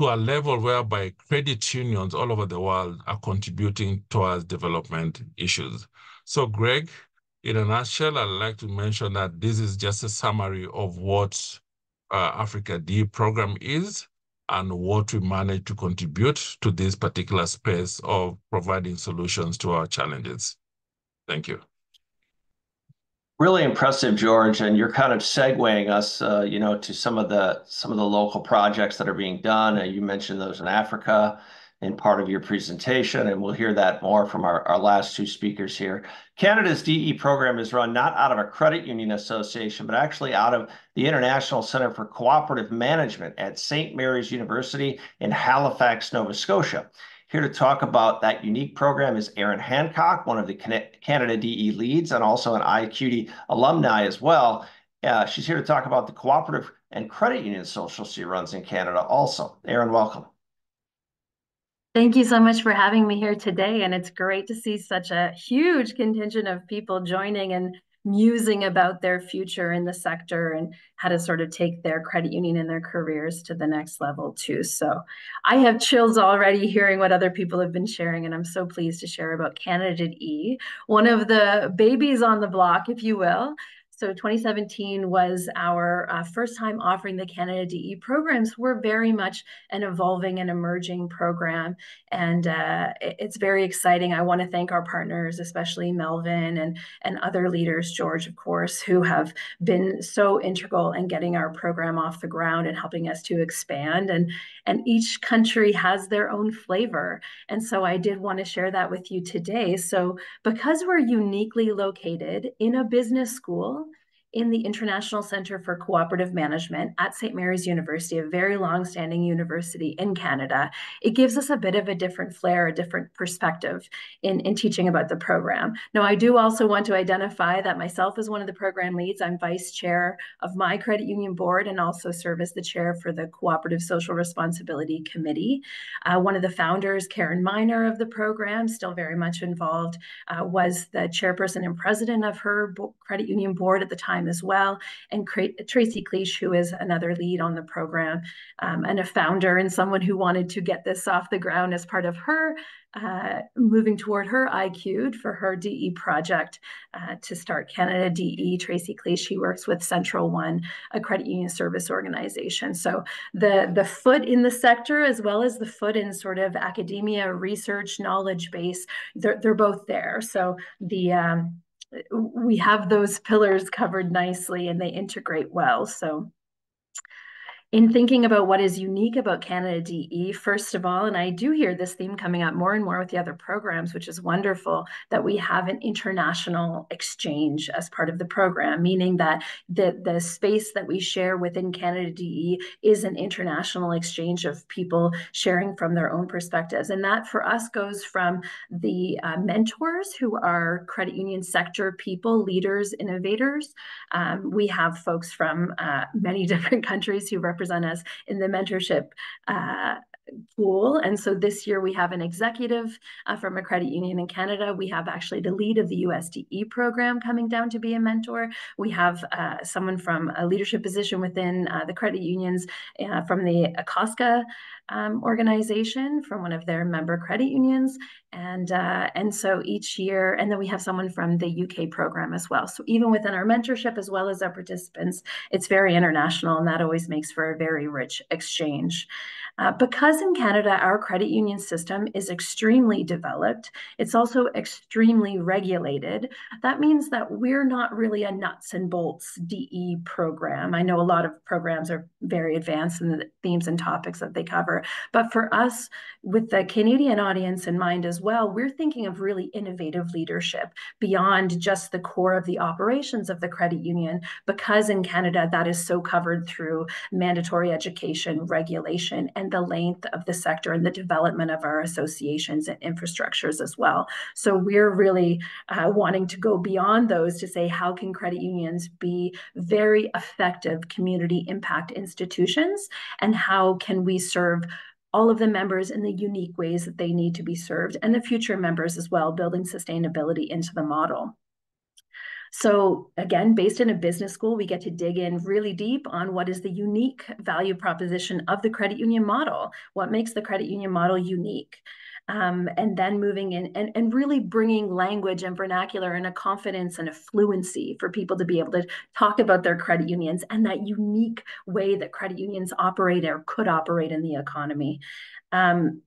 a level whereby credit unions all over the world are contributing towards development issues. So Greg, in a nutshell, I'd like to mention that this is just a summary of what Africa DE program is and what we manage to contribute to this particular space of providing solutions to our challenges. Thank you. Really impressive, George, and you're kind of segueing us, to some of the local projects that are being done. You mentioned those in Africa in part of your presentation, and we'll hear that more from our last two speakers here. Canada's DE program is run not out of a credit union association, but actually out of the International Center for Cooperative Management at St. Mary's University in Halifax, Nova Scotia. Here to talk about that unique program is Erin Hancock, one of the Canada DE leads and also an ICUDE alumni as well. She's here to talk about the cooperative and credit union social she runs in Canada also. Erin, welcome. Thank you so much for having me here today. And it's great to see such a huge contingent of people joining and musing about their future in the sector and how to sort of take their credit union and their careers to the next level too. So I have chills already hearing what other people have been sharing, and I'm so pleased to share about Canada DE, one of the babies on the block, if you will. So 2017 was our first time offering the Canada DE programs. We're very much an evolving and emerging program, and it's very exciting. I want to thank our partners, especially Melvin and other leaders, George, of course, who have been so integral in getting our program off the ground and helping us to expand. And each country has their own flavor. And so I did want to share that with you today. So because we're uniquely located in a business school, in the International Center for Cooperative Management at St. Mary's University, a very long-standing university in Canada, it gives us a bit of a different flair, a different perspective in teaching about the program. Now, I do also want to identify that myself as one of the program leads. I'm vice chair of my credit union board and also serve as the chair for the Cooperative Social Responsibility Committee. One of the founders, Karen Miner, of the program, still very much involved, was the chairperson and president of her credit union board at the time as well, and Tracy Cleach, who is another lead on the program, and a founder and someone who wanted to get this off the ground as part of her moving toward her ICUDE for her DE project to start Canada DE. Tracy Cleach, she works with Central One, a credit union service organization. So the foot in the sector, as well as the foot in sort of academia, research, knowledge base, they're both there. So we have those pillars covered nicely and they integrate well. So in thinking about what is unique about Canada DE, first of all, and I do hear this theme coming up more and more with the other programs, which is wonderful, that we have an international exchange as part of the program, meaning that the space that we share within Canada DE is an international exchange of people sharing from their own perspectives. And that for us goes from the mentors who are credit union sector people, leaders, innovators. We have folks from many different countries who represent us in the mentorship pool. And so this year we have an executive from a credit union in Canada. We have actually the lead of the USDE program coming down to be a mentor. We have someone from a leadership position within the credit unions from the ACOSCA organization, from one of their member credit unions. And so each year, and then we have someone from the UK program as well. So even within our mentorship, as well as our participants, it's very international, and that always makes for a very rich exchange. Because in Canada, our credit union system is extremely developed, it's also extremely regulated. That means that we're not really a nuts and bolts DE program. I know a lot of programs are very advanced in the themes and topics that they cover, but for us, with the Canadian audience in mind as well, we're thinking of really innovative leadership beyond just the core of the operations of the credit union, because in Canada, that is so covered through mandatory education, regulation, and the length of the sector and the development of our associations and infrastructures as well. So we're really wanting to go beyond those to say, how can credit unions be very effective community impact institutions, and how can we serve all of the members in the unique ways that they need to be served, and the future members as well, building sustainability into the model. So again, based in a business school, we get to dig in really deep on what is the unique value proposition of the credit union model, what makes the credit union model unique. And then moving in and really bringing language and vernacular and a confidence and a fluency for people to be able to talk about their credit unions and that unique way that credit unions operate or could operate in the economy.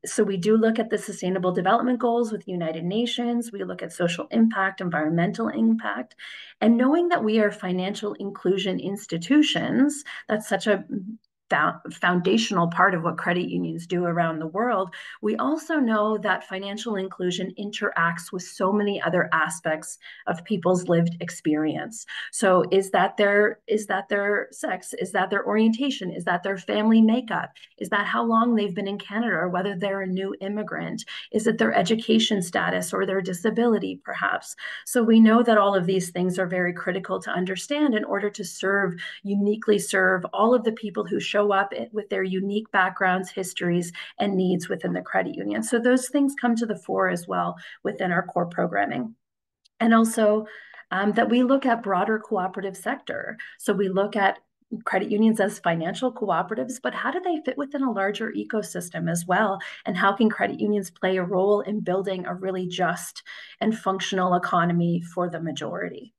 So we do look at the Sustainable Development Goals with the United Nations. We look at social impact, environmental impact, and knowing that we are financial inclusion institutions, that's such a foundational part of what credit unions do around the world. We also know that financial inclusion interacts with so many other aspects of people's lived experience. So is that their sex? Is that their orientation? Is that their family makeup? Is that how long they've been in Canada or whether they're a new immigrant? Is it their education status or their disability, perhaps? So we know that all of these things are very critical to understand in order to uniquely serve all of the people who show up with their unique backgrounds, histories, and needs within the credit union. So those things come to the fore as well within our core programming. And also that we look at broader cooperative sector. So we look at credit unions as financial cooperatives, but how do they fit within a larger ecosystem as well? And how can credit unions play a role in building a really just and functional economy for the majority?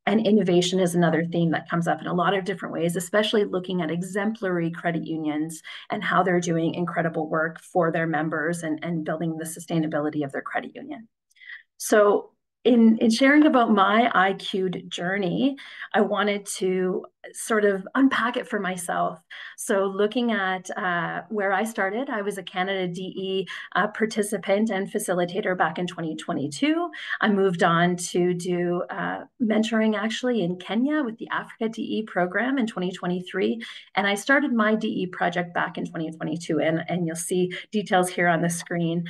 And innovation is another theme that comes up in a lot of different ways, especially looking at exemplary credit unions and how they're doing incredible work for their members and building the sustainability of their credit union. So in sharing about my ICUDE journey, I wanted to sort of unpack it for myself. So looking at where I started, I was a Canada DE participant and facilitator back in 2022. I moved on to do mentoring actually in Kenya with the Africa DE program in 2023. And I started my DE project back in 2022. And you'll see details here on the screen.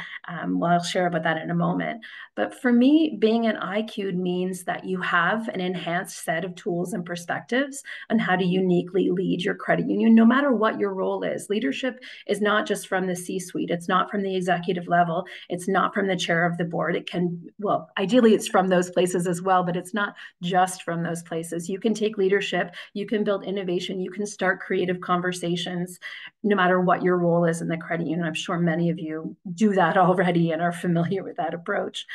Well, I'll share about that in a moment. But for me, being an ICUDE means that you have an enhanced set of tools and perspectives on how to uniquely lead your credit union, no matter what your role is. Leadership is not just from the C-suite. It's not from the executive level. It's not from the chair of the board. It can, well, ideally it's from those places as well, but it's not just from those places. You can take leadership, you can build innovation, you can start creative conversations, no matter what your role is in the credit union. I'm sure many of you do that already and are familiar with that approach.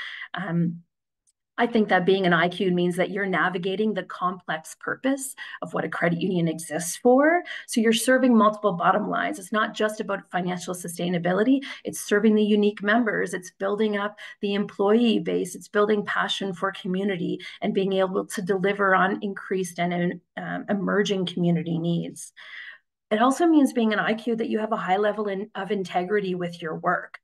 I think that being an ICUDE means that you're navigating the complex purpose of what a credit union exists for. So you're serving multiple bottom lines. It's not just about financial sustainability. It's serving the unique members. It's building up the employee base. It's building passion for community and being able to deliver on increased and emerging community needs. It also means being an ICUDE that you have a high level of integrity with your work.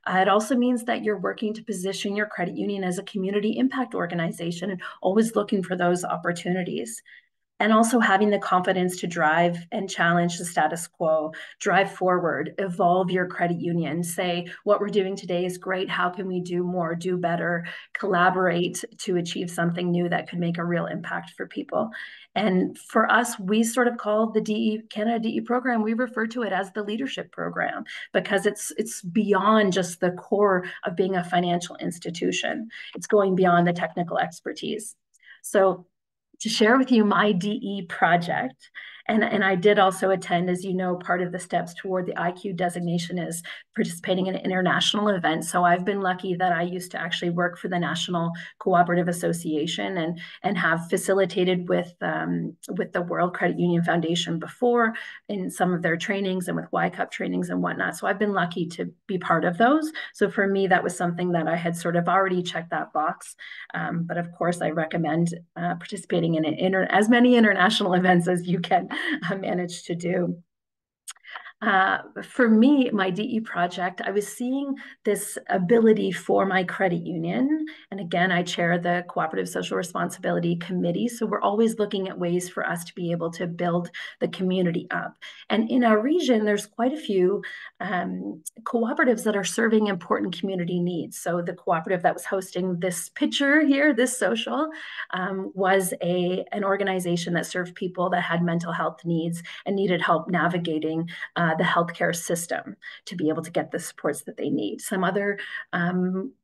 It also means that you're working to position your credit union as a community impact organization and always looking for those opportunities. And also having the confidence to drive and challenge the status quo, drive forward, evolve your credit union, say what we're doing today is great, how can we do more, do better, collaborate to achieve something new that could make a real impact for people. And for us, we sort of call the Canada DE program, we refer to it as the leadership program because it's beyond just the core of being a financial institution. It's going beyond the technical expertise. So to share with you my DE project. And I did also attend, as you know, part of the steps toward the ICUDE designation is participating in an international event. So I've been lucky that I used to actually work for the National Cooperative Association and have facilitated with the World Credit Union Foundation before in some of their trainings and with YCUP trainings and whatnot. So I've been lucky to be part of those. So for me, that was something that I had sort of already checked that box. But of course, I recommend participating in as many international events as you can manage to do. For me, my DE project, I was seeing this ability for my credit union. And again, I chair the Cooperative Social Responsibility Committee. So we're always looking at ways for us to be able to build the community up. And in our region, there's quite a few cooperatives that are serving important community needs. So the cooperative that was hosting this picture here, this social, was an organization that served people that had mental health needs and needed help navigating the healthcare system to be able to get the supports that they need. Some other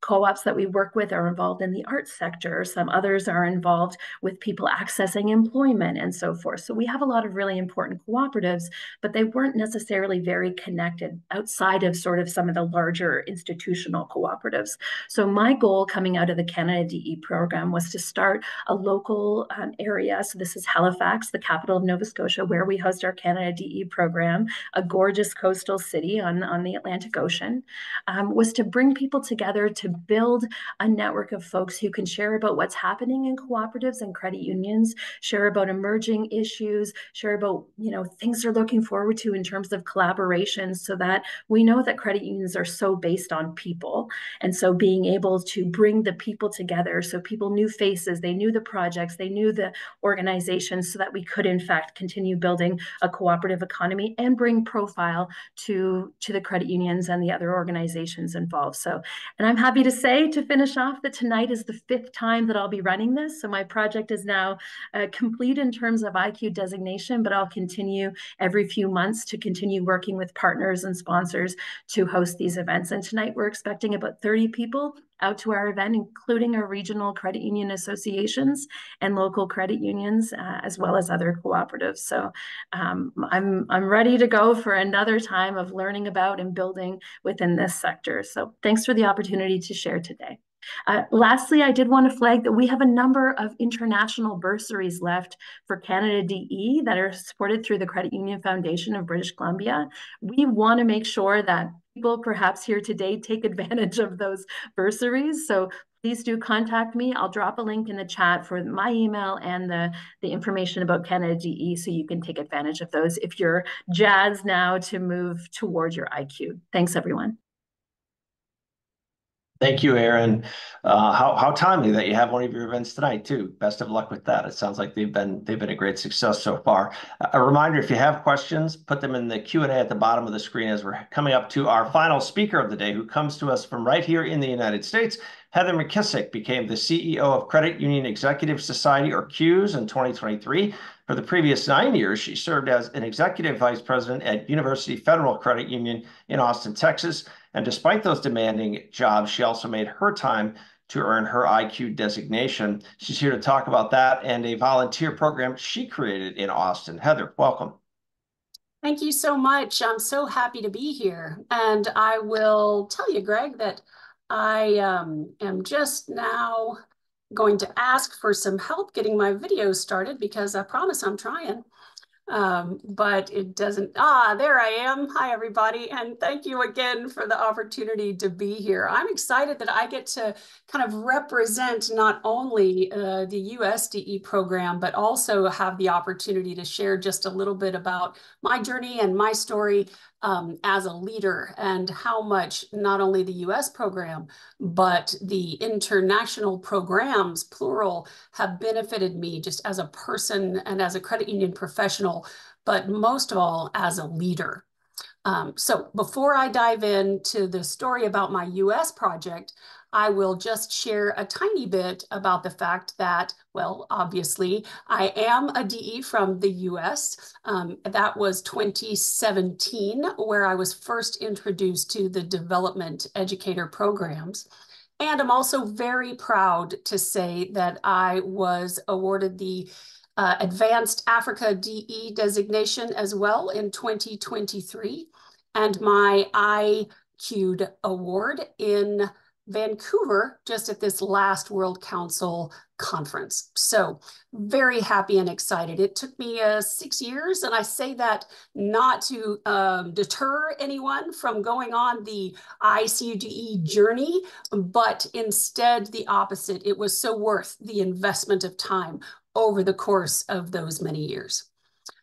co-ops that we work with are involved in the arts sector. Some others are involved with people accessing employment and so forth. So we have a lot of really important cooperatives, but they weren't necessarily very connected outside of sort of some of the larger institutional cooperatives. So my goal coming out of the Canada DE program was to start a local area. So this is Halifax, the capital of Nova Scotia, where we host our Canada DE program, a gorgeous coastal city on the Atlantic Ocean, was to bring people together to build a network of folks who can share about what's happening in cooperatives and credit unions, share about emerging issues, share about, you know, things they're looking forward to in terms of collaboration, so that we know that credit unions are so based on people. And so being able to bring the people together, so people knew faces, they knew the projects, they knew the organizations, so that we could in fact continue building a cooperative economy and bring profile to the credit unions and the other organizations involved. So, and I'm happy to say, to finish off, that tonight is the 5th time that I'll be running this. So my project is now complete in terms of ICUDE designation, but I'll continue every few months to continue working with partners and sponsors to host these events. And tonight we're expecting about 30 people out to our event, including our regional credit union associations and local credit unions, as well as other cooperatives. So I'm ready to go for another time of learning about and building within this sector. So thanks for the opportunity to share today. Lastly, I did want to flag that we have a number of international bursaries left for Canada DE that are supported through the Credit Union Foundation of British Columbia. We want to make sure that people perhaps here today take advantage of those bursaries. So please do contact me. I'll drop a link in the chat for my email and the information about Canada DE, so you can take advantage of those if you're jazzed now to move towards your ICUDE. Thanks, everyone. Thank you, Erin. How timely that you have one of your events tonight too. Best of luck with that. It sounds like they've been a great success so far. A reminder: if you have questions, put them in the Q&A at the bottom of the screen, as we're coming up to our final speaker of the day, who comes to us from right here in the United States. Heather McKissick became the CEO of Credit Union Executive Society, or CUES, in 2023. For the previous 9 years, she served as an executive vice president at University Federal Credit Union in Austin, Texas. And despite those demanding jobs, she also made her time to earn her ICUDE designation. She's here to talk about that and a volunteer program she created in Austin. Heather, welcome. Thank you so much. I'm so happy to be here. And I will tell you, Greg, that I am just now going to ask for some help getting my video started, because I promise I'm trying. But it doesn't. There I am. Hi, everybody. And thank you again for the opportunity to be here. I'm excited that I get to kind of represent not only the USDE program, but also have the opportunity to share just a little bit about my journey and my story as a leader, and how much not only the US program, but the international programs, plural, have benefited me just as a person and as a credit union professional, but most of all as a leader. So before I dive into the story about my US project, I will just share a tiny bit about the fact that, well, obviously, I am a DE from the US. That was 2017, where I was first introduced to the development educator programs. And I'm also very proud to say that I was awarded the Advanced Africa DE designation as well in 2023, and my ICUDE award in Vancouver just at this last World Council conference. So very happy and excited. It took me 6 years, and I say that not to deter anyone from going on the ICUDE journey, but instead the opposite. It was so worth the investment of time over the course of those many years.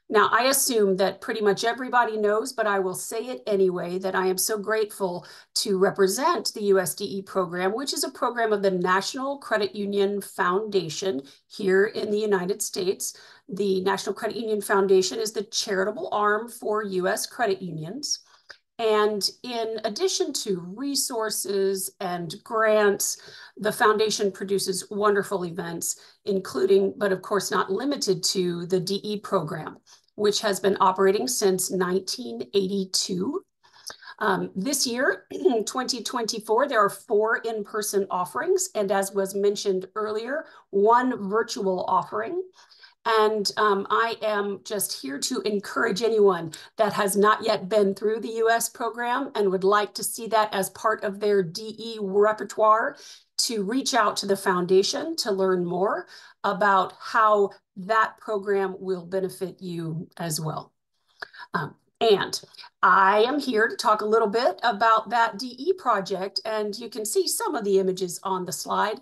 Now, I assume that pretty much everybody knows, but I will say it anyway, that I am so grateful to represent the USDE program, which is a program of the National Credit Union Foundation here in the United States. The National Credit Union Foundation is the charitable arm for US credit unions. And in addition to resources and grants, the foundation produces wonderful events, including, but of course not limited to, the DE program. which has been operating since 1982. This year, 2024, there are 4 in-person offerings, and as was mentioned earlier, 1 virtual offering. And I am just here to encourage anyone that has not yet been through the US program and would like to see that as part of their DE repertoire to reach out to the foundation to learn more about how that program will benefit you as well. And I am here to talk a little bit about that DE project, and you can see some of the images on the slide.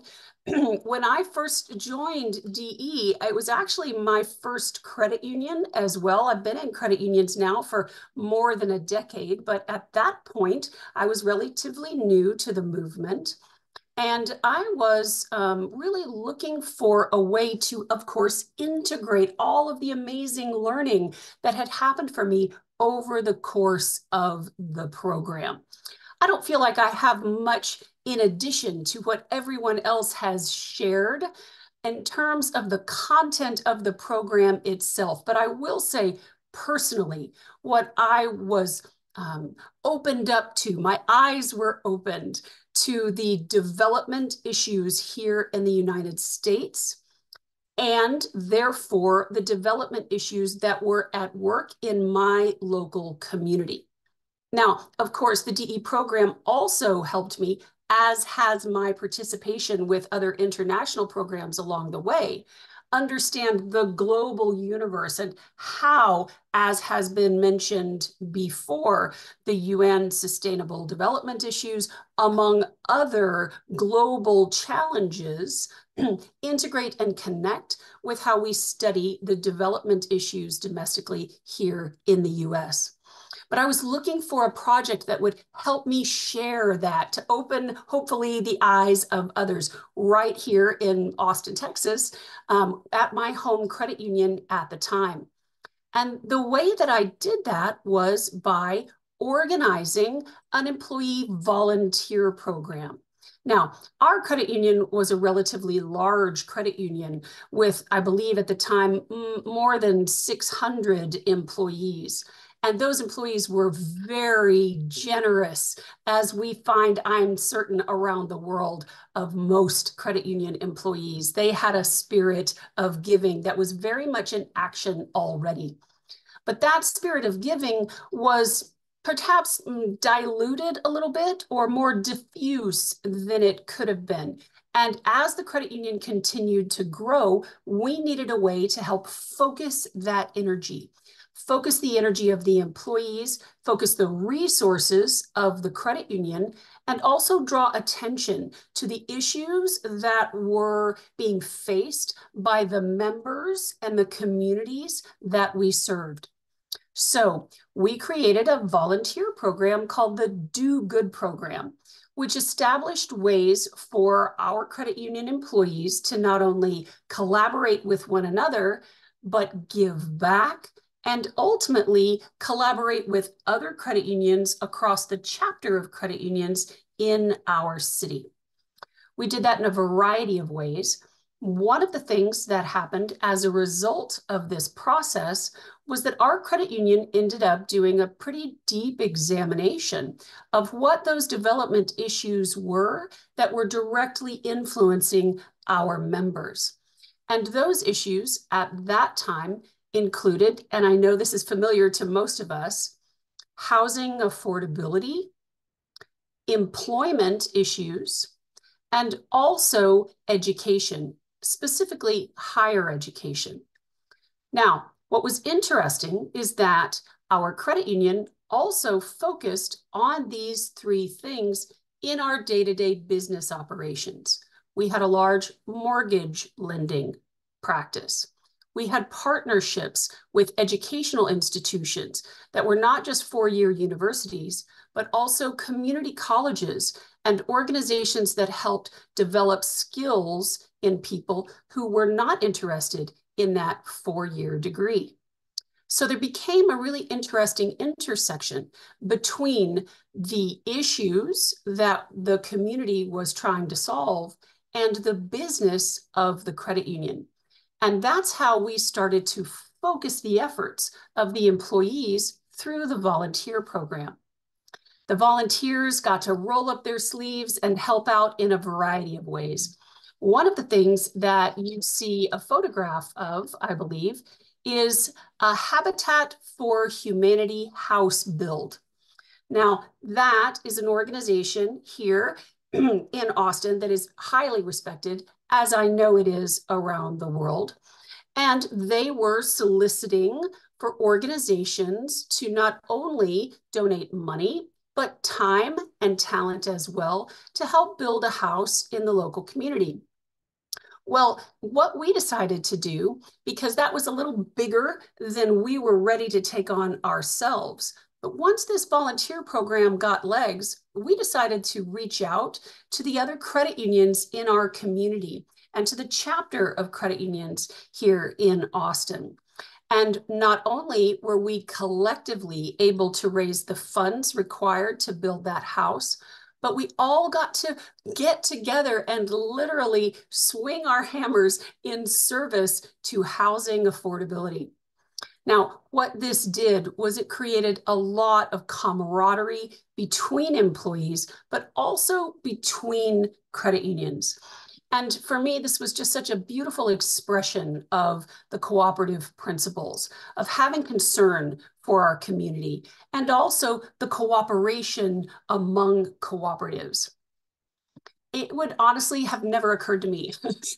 When I first joined DE, it was actually my first credit union as well. I've been in credit unions now for more than a decade, but at that point, I was relatively new to the movement. And I was really looking for a way to, of course, integrate all of the amazing learning that had happened for me over the course of the program. I don't feel like I have much in addition to what everyone else has shared in terms of the content of the program itself. But I will say personally, what I was opened up to, my eyes were opened to the development issues here in the United States, and therefore the development issues that were at work in my local community. Now, of course, the DE program also helped me, as has my participation with other international programs along the way, understand the global universe and how, as has been mentioned before, the UN Sustainable Development Issues, among other global challenges, integrate and connect with how we study the development issues domestically here in the US. But I was looking for a project that would help me share that, to open, hopefully, the eyes of others right here in Austin, Texas, at my home credit union at the time. And the way that I did that was by organizing an employee volunteer program. Now, our credit union was a relatively large credit union with, I believe at the time, more than 600 employees. And those employees were very generous, as we find, I'm certain, around the world of most credit union employees. They had a spirit of giving that was very much in action already. But that spirit of giving was perhaps diluted a little bit or more diffuse than it could have been. And as the credit union continued to grow, we needed a way to help focus that energy. Focus the energy of the employees, focus the resources of the credit union, and also draw attention to the issues that were being faced by the members and the communities that we served. So we created a volunteer program called the Do Good program, which established ways for our credit union employees to not only collaborate with one another, but give back and ultimately collaborate with other credit unions across the chapter of credit unions in our city. We did that in a variety of ways. One of the things that happened as a result of this process was that our credit union ended up doing a pretty deep examination of what those development issues were that were directly influencing our members. And those issues at that time included, and I know this is familiar to most of us, housing affordability, employment issues, and also education, specifically higher education. Now, what was interesting is that our credit union also focused on these 3 things in our day-to-day business operations. We had a large mortgage lending practice. We had partnerships with educational institutions that were not just 4-year universities, but also community colleges and organizations that helped develop skills in people who were not interested in that 4-year degree. So there became a really interesting intersection between the issues that the community was trying to solve and the business of the credit union. And that's how we started to focus the efforts of the employees through the volunteer program. The volunteers got to roll up their sleeves and help out in a variety of ways. One of the things that you see a photograph of, I believe, is a Habitat for Humanity house build. Now, that is an organization here in Austin that is highly respected, as I know it is around the world. And they were soliciting for organizations to not only donate money, but time and talent as well to help build a house in the local community. Well, what we decided to do, because that was a little bigger than we were ready to take on ourselves, but once this volunteer program got legs, we decided to reach out to the other credit unions in our community and to the chapter of credit unions here in Austin. And not only were we collectively able to raise the funds required to build that house, but we all got to get together and literally swing our hammers in service to housing affordability. Now, what this did was it created a lot of camaraderie between employees, but also between credit unions. And for me, this was just such a beautiful expression of the cooperative principles, of having concern for our community, and also the cooperation among cooperatives. It would honestly have never occurred to me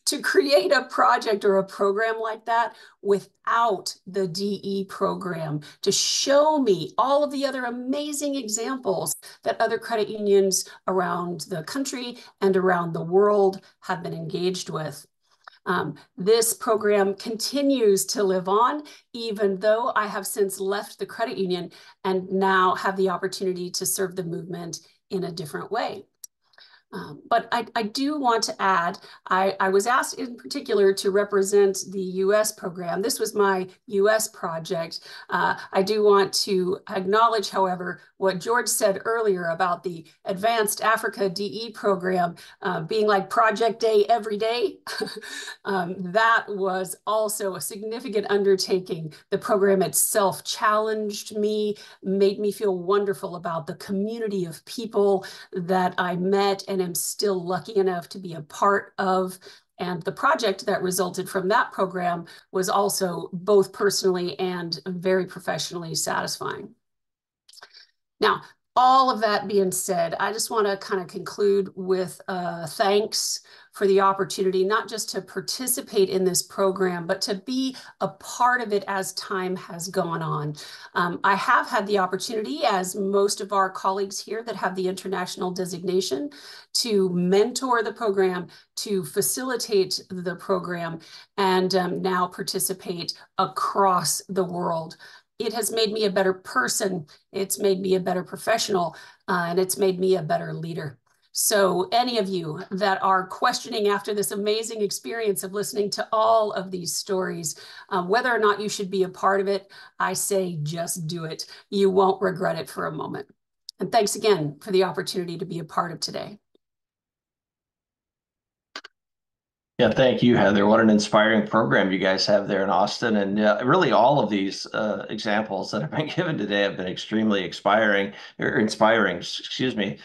to create a project or a program like that without the DE program to show me all of the other amazing examples that other credit unions around the country and around the world have been engaged with. This program continues to live on, even though I have since left the credit union and now have the opportunity to serve the movement in a different way. But I do want to add, I was asked in particular to represent the US program. This was my US project. I do want to acknowledge, however, what George said earlier about the Advanced Africa DE program being like Project Day every day. That was also a significant undertaking. The program itself challenged me, made me feel wonderful about the community of people that I met and am still lucky enough to be a part of. And the project that resulted from that program was also both personally and very professionally satisfying. Now, all of that being said, I just want to kind of conclude with thanks for the opportunity, not just to participate in this program, but to be a part of it as time has gone on. I have had the opportunity, as most of our colleagues here that have the international designation, to mentor the program, to facilitate the program, and now participate across the world. It has made me a better person. It's made me a better professional, and it's made me a better leader. So any of you that are questioning after this amazing experience of listening to all of these stories, whether or not you should be a part of it, I say just do it. You won't regret it for a moment. And thanks again for the opportunity to be a part of today. Yeah, thank you, Heather. What an inspiring program you guys have there in Austin. And really all of these examples that have been given today have been extremely inspiring, excuse me.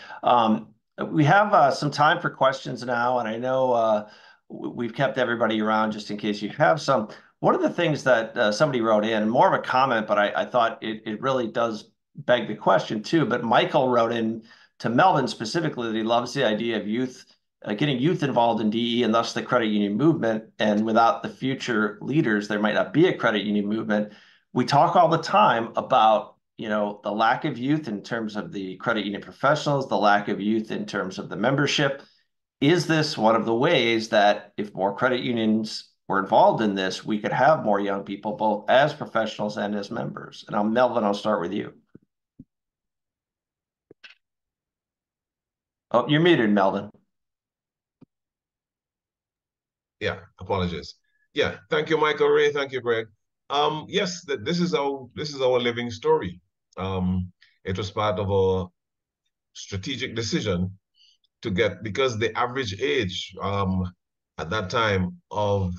We have some time for questions now, and I know we've kept everybody around just in case you have some. One of the things that somebody wrote in, more of a comment, but I thought it really does beg the question too, but Michael wrote in to Melvin specifically that he loves the idea of youth, getting youth involved in DE and thus the credit union movement. And without the future leaders, there might not be a credit union movement. We talk all the time about, you know, the lack of youth in terms of the credit union professionals, the lack of youth in terms of the membership. Is this one of the ways that if more credit unions were involved in this, we could have more young people, both as professionals and as members? And Melvin, I'll start with you. Oh, you're muted, Melvin. Yeah, apologies. Yeah, thank you, Michael Ray. Thank you, Greg. Yes, this is our living story. It was part of a strategic decision to get, because the average age at that time of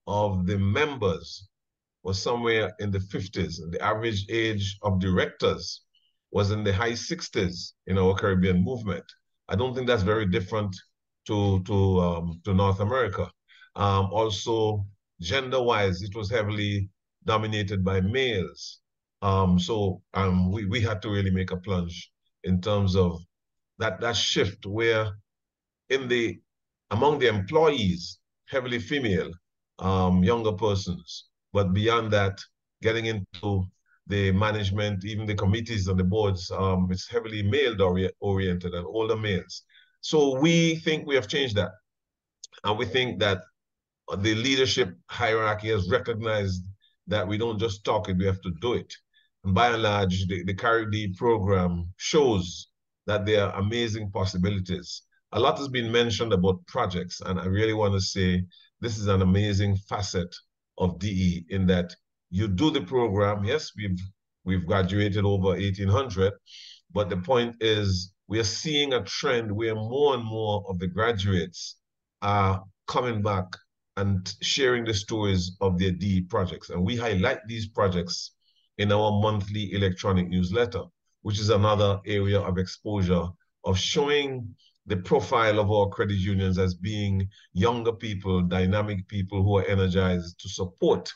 of the members was somewhere in the 50s. The average age of directors was in the high 60s in our Caribbean movement. I don't think that's very different to North America. Also, gender-wise, it was heavily dominated by males. We had to really make a plunge in terms of that shift where among the employees, heavily female, younger persons, but beyond that, getting into the management, even the committees and the boards, it's heavily male-oriented and older males. So we think we have changed that. And we think that the leadership hierarchy has recognized that we don't just talk it, we have to do it. And by and large, the CUDE program shows that there are amazing possibilities. A lot has been mentioned about projects, and I really want to say this is an amazing facet of DE in that you do the program. Yes, we've graduated over 1,800, but the point is we are seeing a trend where more and more of the graduates are coming back and sharing the stories of their DE projects. And we highlight these projects in our monthly electronic newsletter, which is another area of exposure of showing the profile of our credit unions as being younger people, dynamic people who are energized to support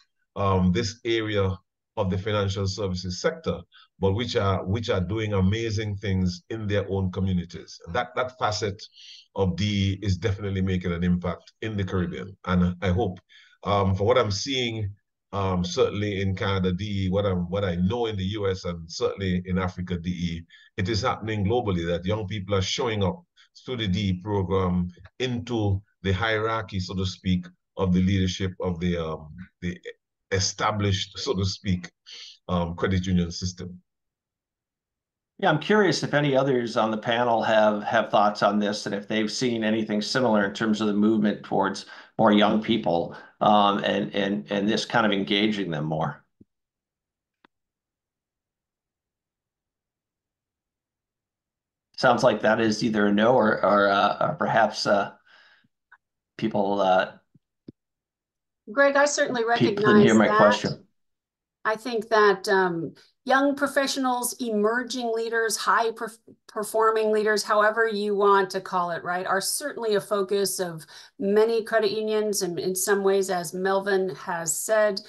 this area of the financial services sector, but which are doing amazing things in their own communities. That facet of DE is definitely making an impact in the Caribbean. And I hope, for what I'm seeing, certainly in Canada DE, what I know in the US and certainly in Africa DE, it is happening globally that young people are showing up through the DE program into the hierarchy, so to speak, of the leadership of the established, so to speak, credit union system. Yeah, I'm curious if any others on the panel have thoughts on this and if they've seen anything similar in terms of the movement towards more young people and this kind of engaging them more. Sounds like that is either a no or perhaps people. Greg, I certainly recognize people didn't hear my that. question. I think that young professionals, emerging leaders, high-performing leaders, however you want to call it, right, are certainly a focus of many credit unions. And in some ways, as Melvin has said,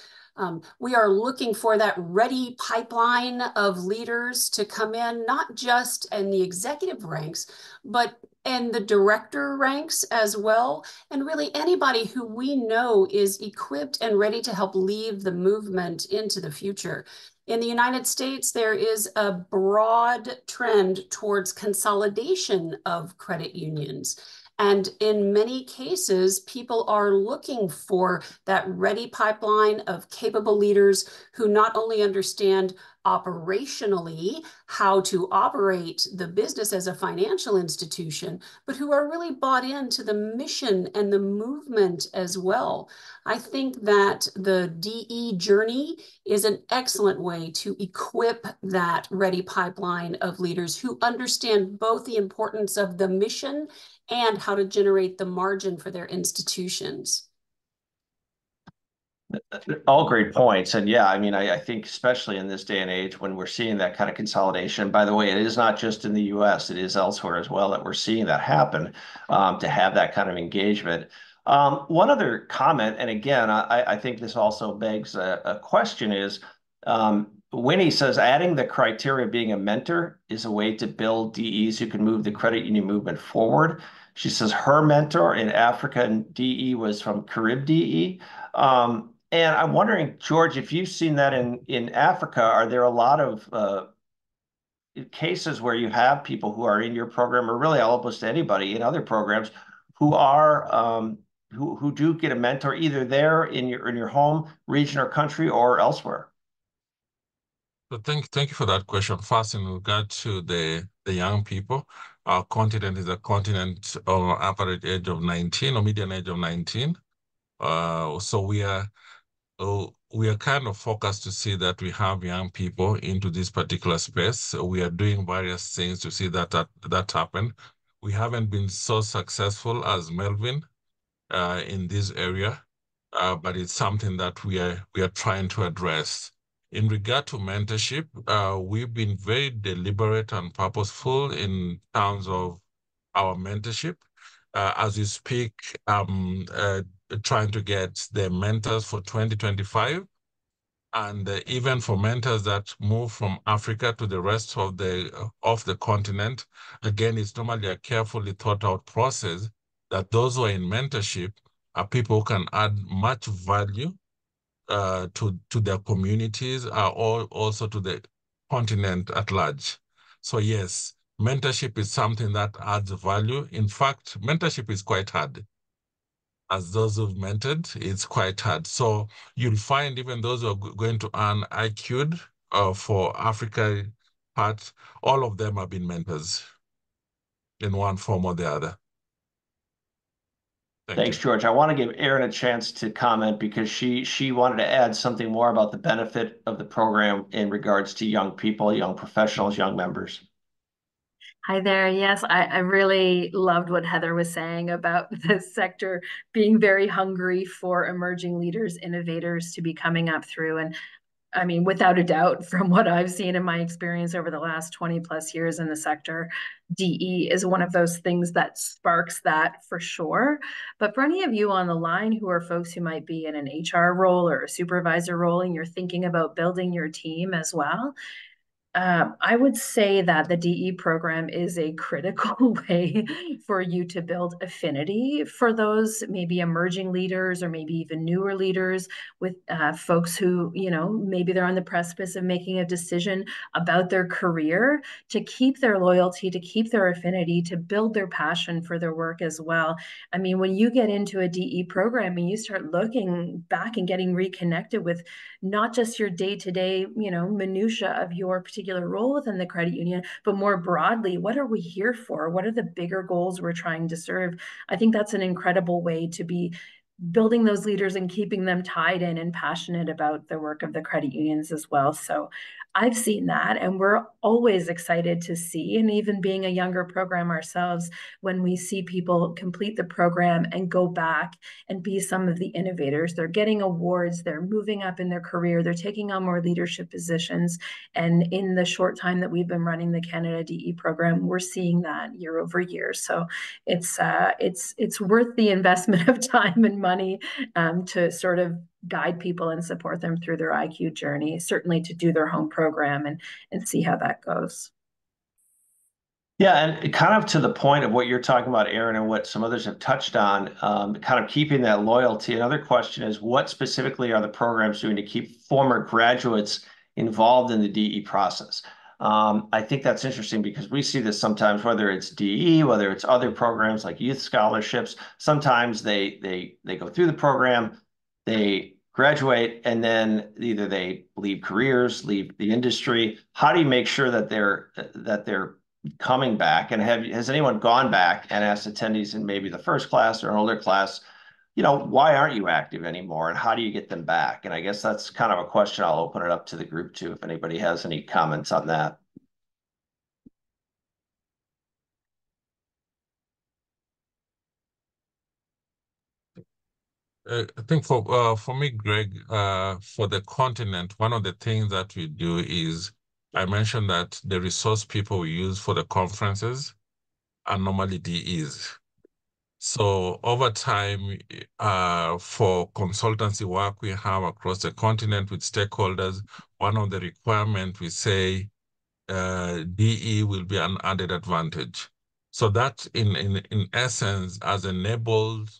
we are looking for that ready pipeline of leaders to come in, not just in the executive ranks, but in the director ranks as well. And really anybody who we know is equipped and ready to help lead the movement into the future. In the United States, there is a broad trend towards consolidation of credit unions. And in many cases, people are looking for that ready pipeline of capable leaders who not only understand operationally how to operate the business as a financial institution, but who are really bought into the mission and the movement as well. I think that the DE journey is an excellent way to equip that ready pipeline of leaders who understand both the importance of the mission and how to generate the margin for their institutions. All great points. And yeah, I mean, I think especially in this day and age when we're seeing that kind of consolidation, by the way, it is not just in the US, it is elsewhere as well that we're seeing that happen, to have that kind of engagement. One other comment, and again, I think this also begs a question is, Winnie says, adding the criteria of being a mentor is a way to build DEs who can move the credit union movement forward. She says her mentor in Africa and DE was from Carib DE. And I'm wondering, George, if you've seen that in Africa, are there a lot of cases where you have people who are in your program, or really almost anybody in other programs, who are who do get a mentor either there in your home region or country or elsewhere? So thank you for that question. First, in regard to the young people, our continent is a continent of average age of 19 or median age of 19. So we are kind of focused to see that we have young people into this particular space. We are doing various things to see that happen. We haven't been so successful as Melvin in this area. but it's something that we are trying to address. In regard to mentorship, we've been very deliberate and purposeful in terms of our mentorship. As we speak, trying to get the mentors for 2025. And even for mentors that move from Africa to the rest of the continent, again, it's normally a carefully thought out process that those who are in mentorship are people who can add much value to their communities, or also to the continent at large. So yes, mentorship is something that adds value. In fact, mentorship is quite hard. As those who've mentored, it's quite hard. So you'll find even those who are going to earn ICUDE for Africa part, all of them have been mentors in one form or the other. Thanks, George. I want to give Erin a chance to comment because she wanted to add something more about the benefit of the program in regards to young people, young professionals, young members. Hi there. Yes, I really loved what Heather was saying about the sector being very hungry for emerging leaders, innovators to be coming up through. And I mean, without a doubt, from what I've seen in my experience over the last 20 plus years in the sector, DE is one of those things that sparks that for sure. But for any of you on the line who are folks who might be in an HR role or a supervisor role and you're thinking about building your team as well, I would say that the DE program is a critical way for you to build affinity for those maybe emerging leaders or maybe even newer leaders with folks who, you know, maybe they're on the precipice of making a decision about their career, to keep their loyalty, to keep their affinity, to build their passion for their work as well. I mean, when you get into a DE program and you start looking back and getting reconnected with not just your day-to-day, you know, minutia of your particular role within the credit union, but more broadly, what are we here for? What are the bigger goals we're trying to serve? I think that's an incredible way to be building those leaders and keeping them tied in and passionate about the work of the credit unions as well. So I've seen that, and we're always excited to see, and even being a younger program ourselves, when we see people complete the program and go back and be some of the innovators. They're getting awards, they're moving up in their career, they're taking on more leadership positions. And in the short time that we've been running the Canada DE program, we're seeing that year over year. So it's worth the investment of time and money to sort of guide people and support them through their IQ journey, certainly to do their home program and see how that goes. Yeah, and kind of to the point of what you're talking about, Erin, and what some others have touched on, kind of keeping that loyalty. Another question is, what specifically are the programs doing to keep former graduates involved in the DE process? I think that's interesting because we see this sometimes, whether it's DE, whether it's other programs like youth scholarships. Sometimes they go through the program, they graduate, and then either they leave careers, leave the industry. How do you make sure that they're coming back? And has anyone gone back and asked attendees in maybe the first class or an older class, you know, why aren't you active anymore, and how do you get them back? And I guess that's kind of a question I'll open it up to the group too, if anybody has any comments on that. I think for me, Greg, for the continent, one of the things that we do is, I mentioned that the resource people we use for the conferences are normally DEs. So over time, for consultancy work we have across the continent with stakeholders, one of the requirements we say DE will be an added advantage. So that in essence has enabled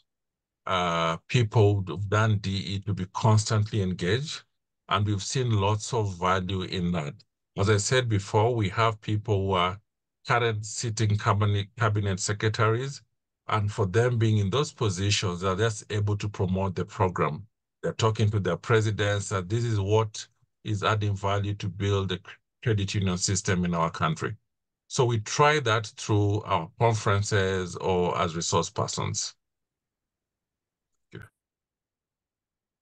people who've done DE to be constantly engaged, and we've seen lots of value in that. As I said before, we have people who are current sitting cabinet secretaries, and for them being in those positions, they're just able to promote the program. They're talking to their presidents that this is what is adding value to build the credit union system in our country. So we try that through our conferences or as resource persons.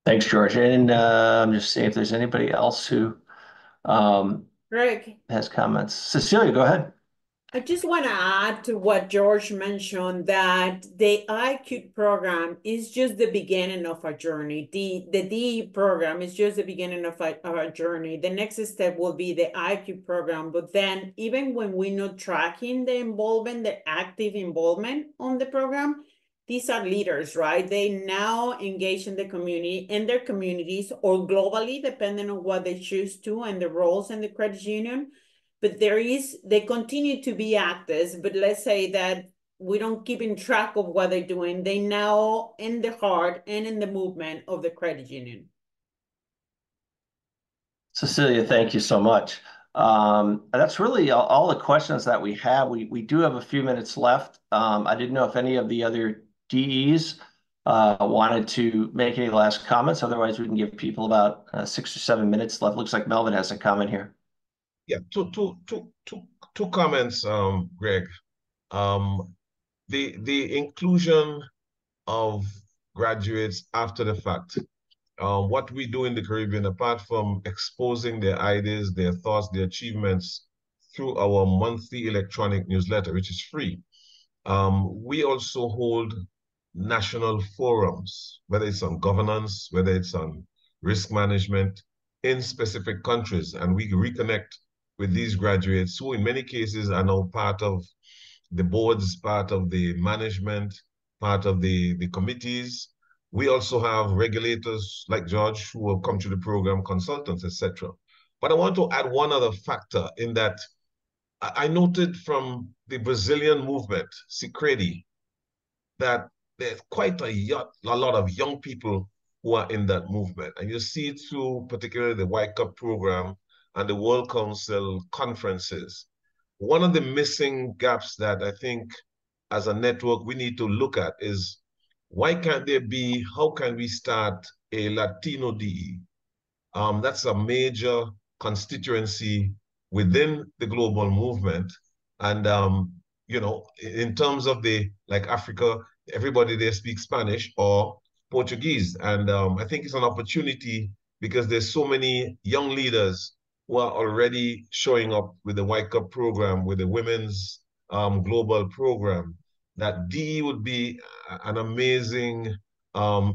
Thanks, George. And I'm just seeing if there's anybody else who Greg has comments. Cecilia, go ahead. I just want to add to what George mentioned, that the ICUDE program is just the beginning of our journey. The DE program is just the beginning of our journey. The next step will be the ICUDE program. But then even when we're not tracking the involvement, the active involvement on the program, these are leaders, right? They now engage in the community, in their communities, or globally, depending on what they choose to and the roles in the credit union. But they continue to be actors, but let's say that we don't keep in track of what they're doing. They now in the heart and in the movement of the credit union. Cecilia, thank you so much. That's really all the questions that we have. We do have a few minutes left. I didn't know if any of the other DEs wanted to make any last comments. Otherwise, we can give people about 6 or 7 minutes left. Looks like Melvin has a comment here. Yeah, two comments, Greg. The inclusion of graduates after the fact. What we do in the Caribbean, apart from exposing their ideas, their thoughts, their achievements through our monthly electronic newsletter, which is free, we also hold national forums, whether it's on governance, whether it's on risk management in specific countries. And we reconnect with these graduates who in many cases are now part of the boards, part of the management, part of the committees. We also have regulators like George who will come to the program, consultants, etc. But I want to add one other factor in that I noted from the Brazilian movement, CUDE, that there's quite a lot of young people who are in that movement. And you see it through particularly the White Cup program and the World Council conferences. One of the missing gaps that I think as a network we need to look at is how can we start a Latino DE? That's a major constituency within the global movement. And, in terms of like Africa, everybody there speaks Spanish or Portuguese. And I think it's an opportunity because there's so many young leaders who are already showing up with the White Cup program, with the women's global program, that DE would be an amazing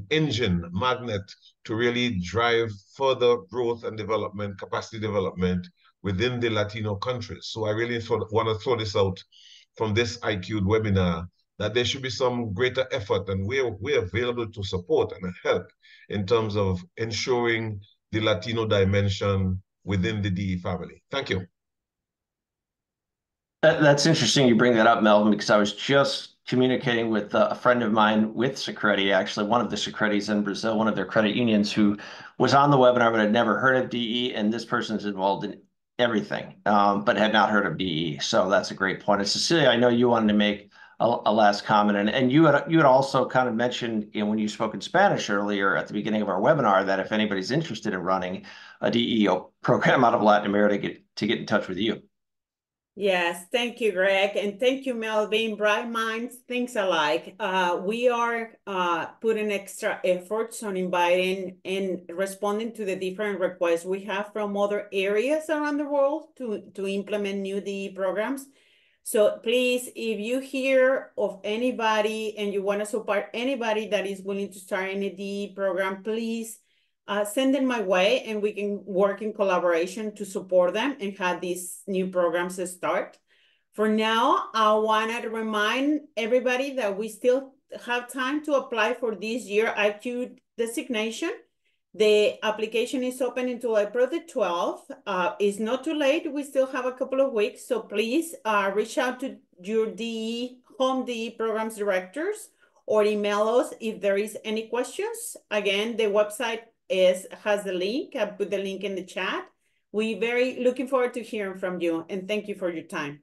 engine, magnet to really drive further growth and development, capacity development within the Latino countries. So I really want to throw this out from this ICUDE webinar, that there should be some greater effort, and we're available to support and help in terms of ensuring the Latino dimension within the DE family. Thank you. That's interesting you bring that up, Melvin, because I was just communicating with a friend of mine with CUDE, actually one of the CUDEs in Brazil, one of their credit unions, who was on the webinar but had never heard of DE, and this person's involved in everything, but had not heard of DE. So that's a great point. And Cecilia, I know you wanted to make a last comment, and you had also kind of mentioned when you spoke in Spanish earlier at the beginning of our webinar that if anybody's interested in running a DE program out of Latin America to get in touch with you. Yes, thank you, Greg. And thank you, Melvin. Bright minds, things alike. We are putting extra efforts on inviting and responding to the different requests we have from other areas around the world to implement new DE programs. So please, if you hear of anybody and you want to support anybody that is willing to start in a DE program, please send them my way and we can work in collaboration to support them and have these new programs start. For now, I want to remind everybody that we still have time to apply for this year ICUDE designation. The application is open until April the 12th. It's not too late. We still have a couple of weeks. So please reach out to your home DE programs directors or email us if there is any questions. Again, the website has the link. I put the link in the chat. We're very looking forward to hearing from you, and thank you for your time.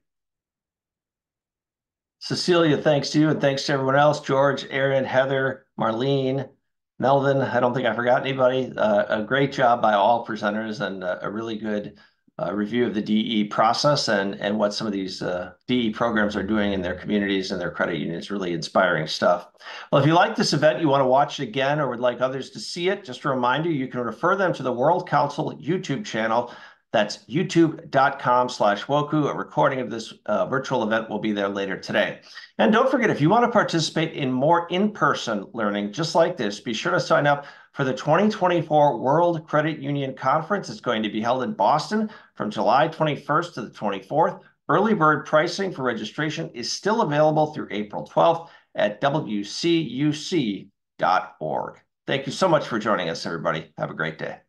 Cecilia, thanks to you, and thanks to everyone else, George, Aaron, Heather, Marlene, Melvin. I don't think I forgot anybody. A great job by all presenters, and a really good review of the DE process and what some of these DE programs are doing in their communities and their credit unions. Really inspiring stuff. Well, if you like this event, you want to watch it again or would like others to see it, just a reminder, you can refer them to the World Council YouTube channel. That's youtube.com/WOCU. A recording of this virtual event will be there later today. And don't forget, if you want to participate in more in-person learning just like this, be sure to sign up for the 2024 World Credit Union Conference. It's going to be held in Boston from July 21st to the 24th. Early bird pricing for registration is still available through April 12th at WCUC.org. Thank you so much for joining us, everybody. Have a great day.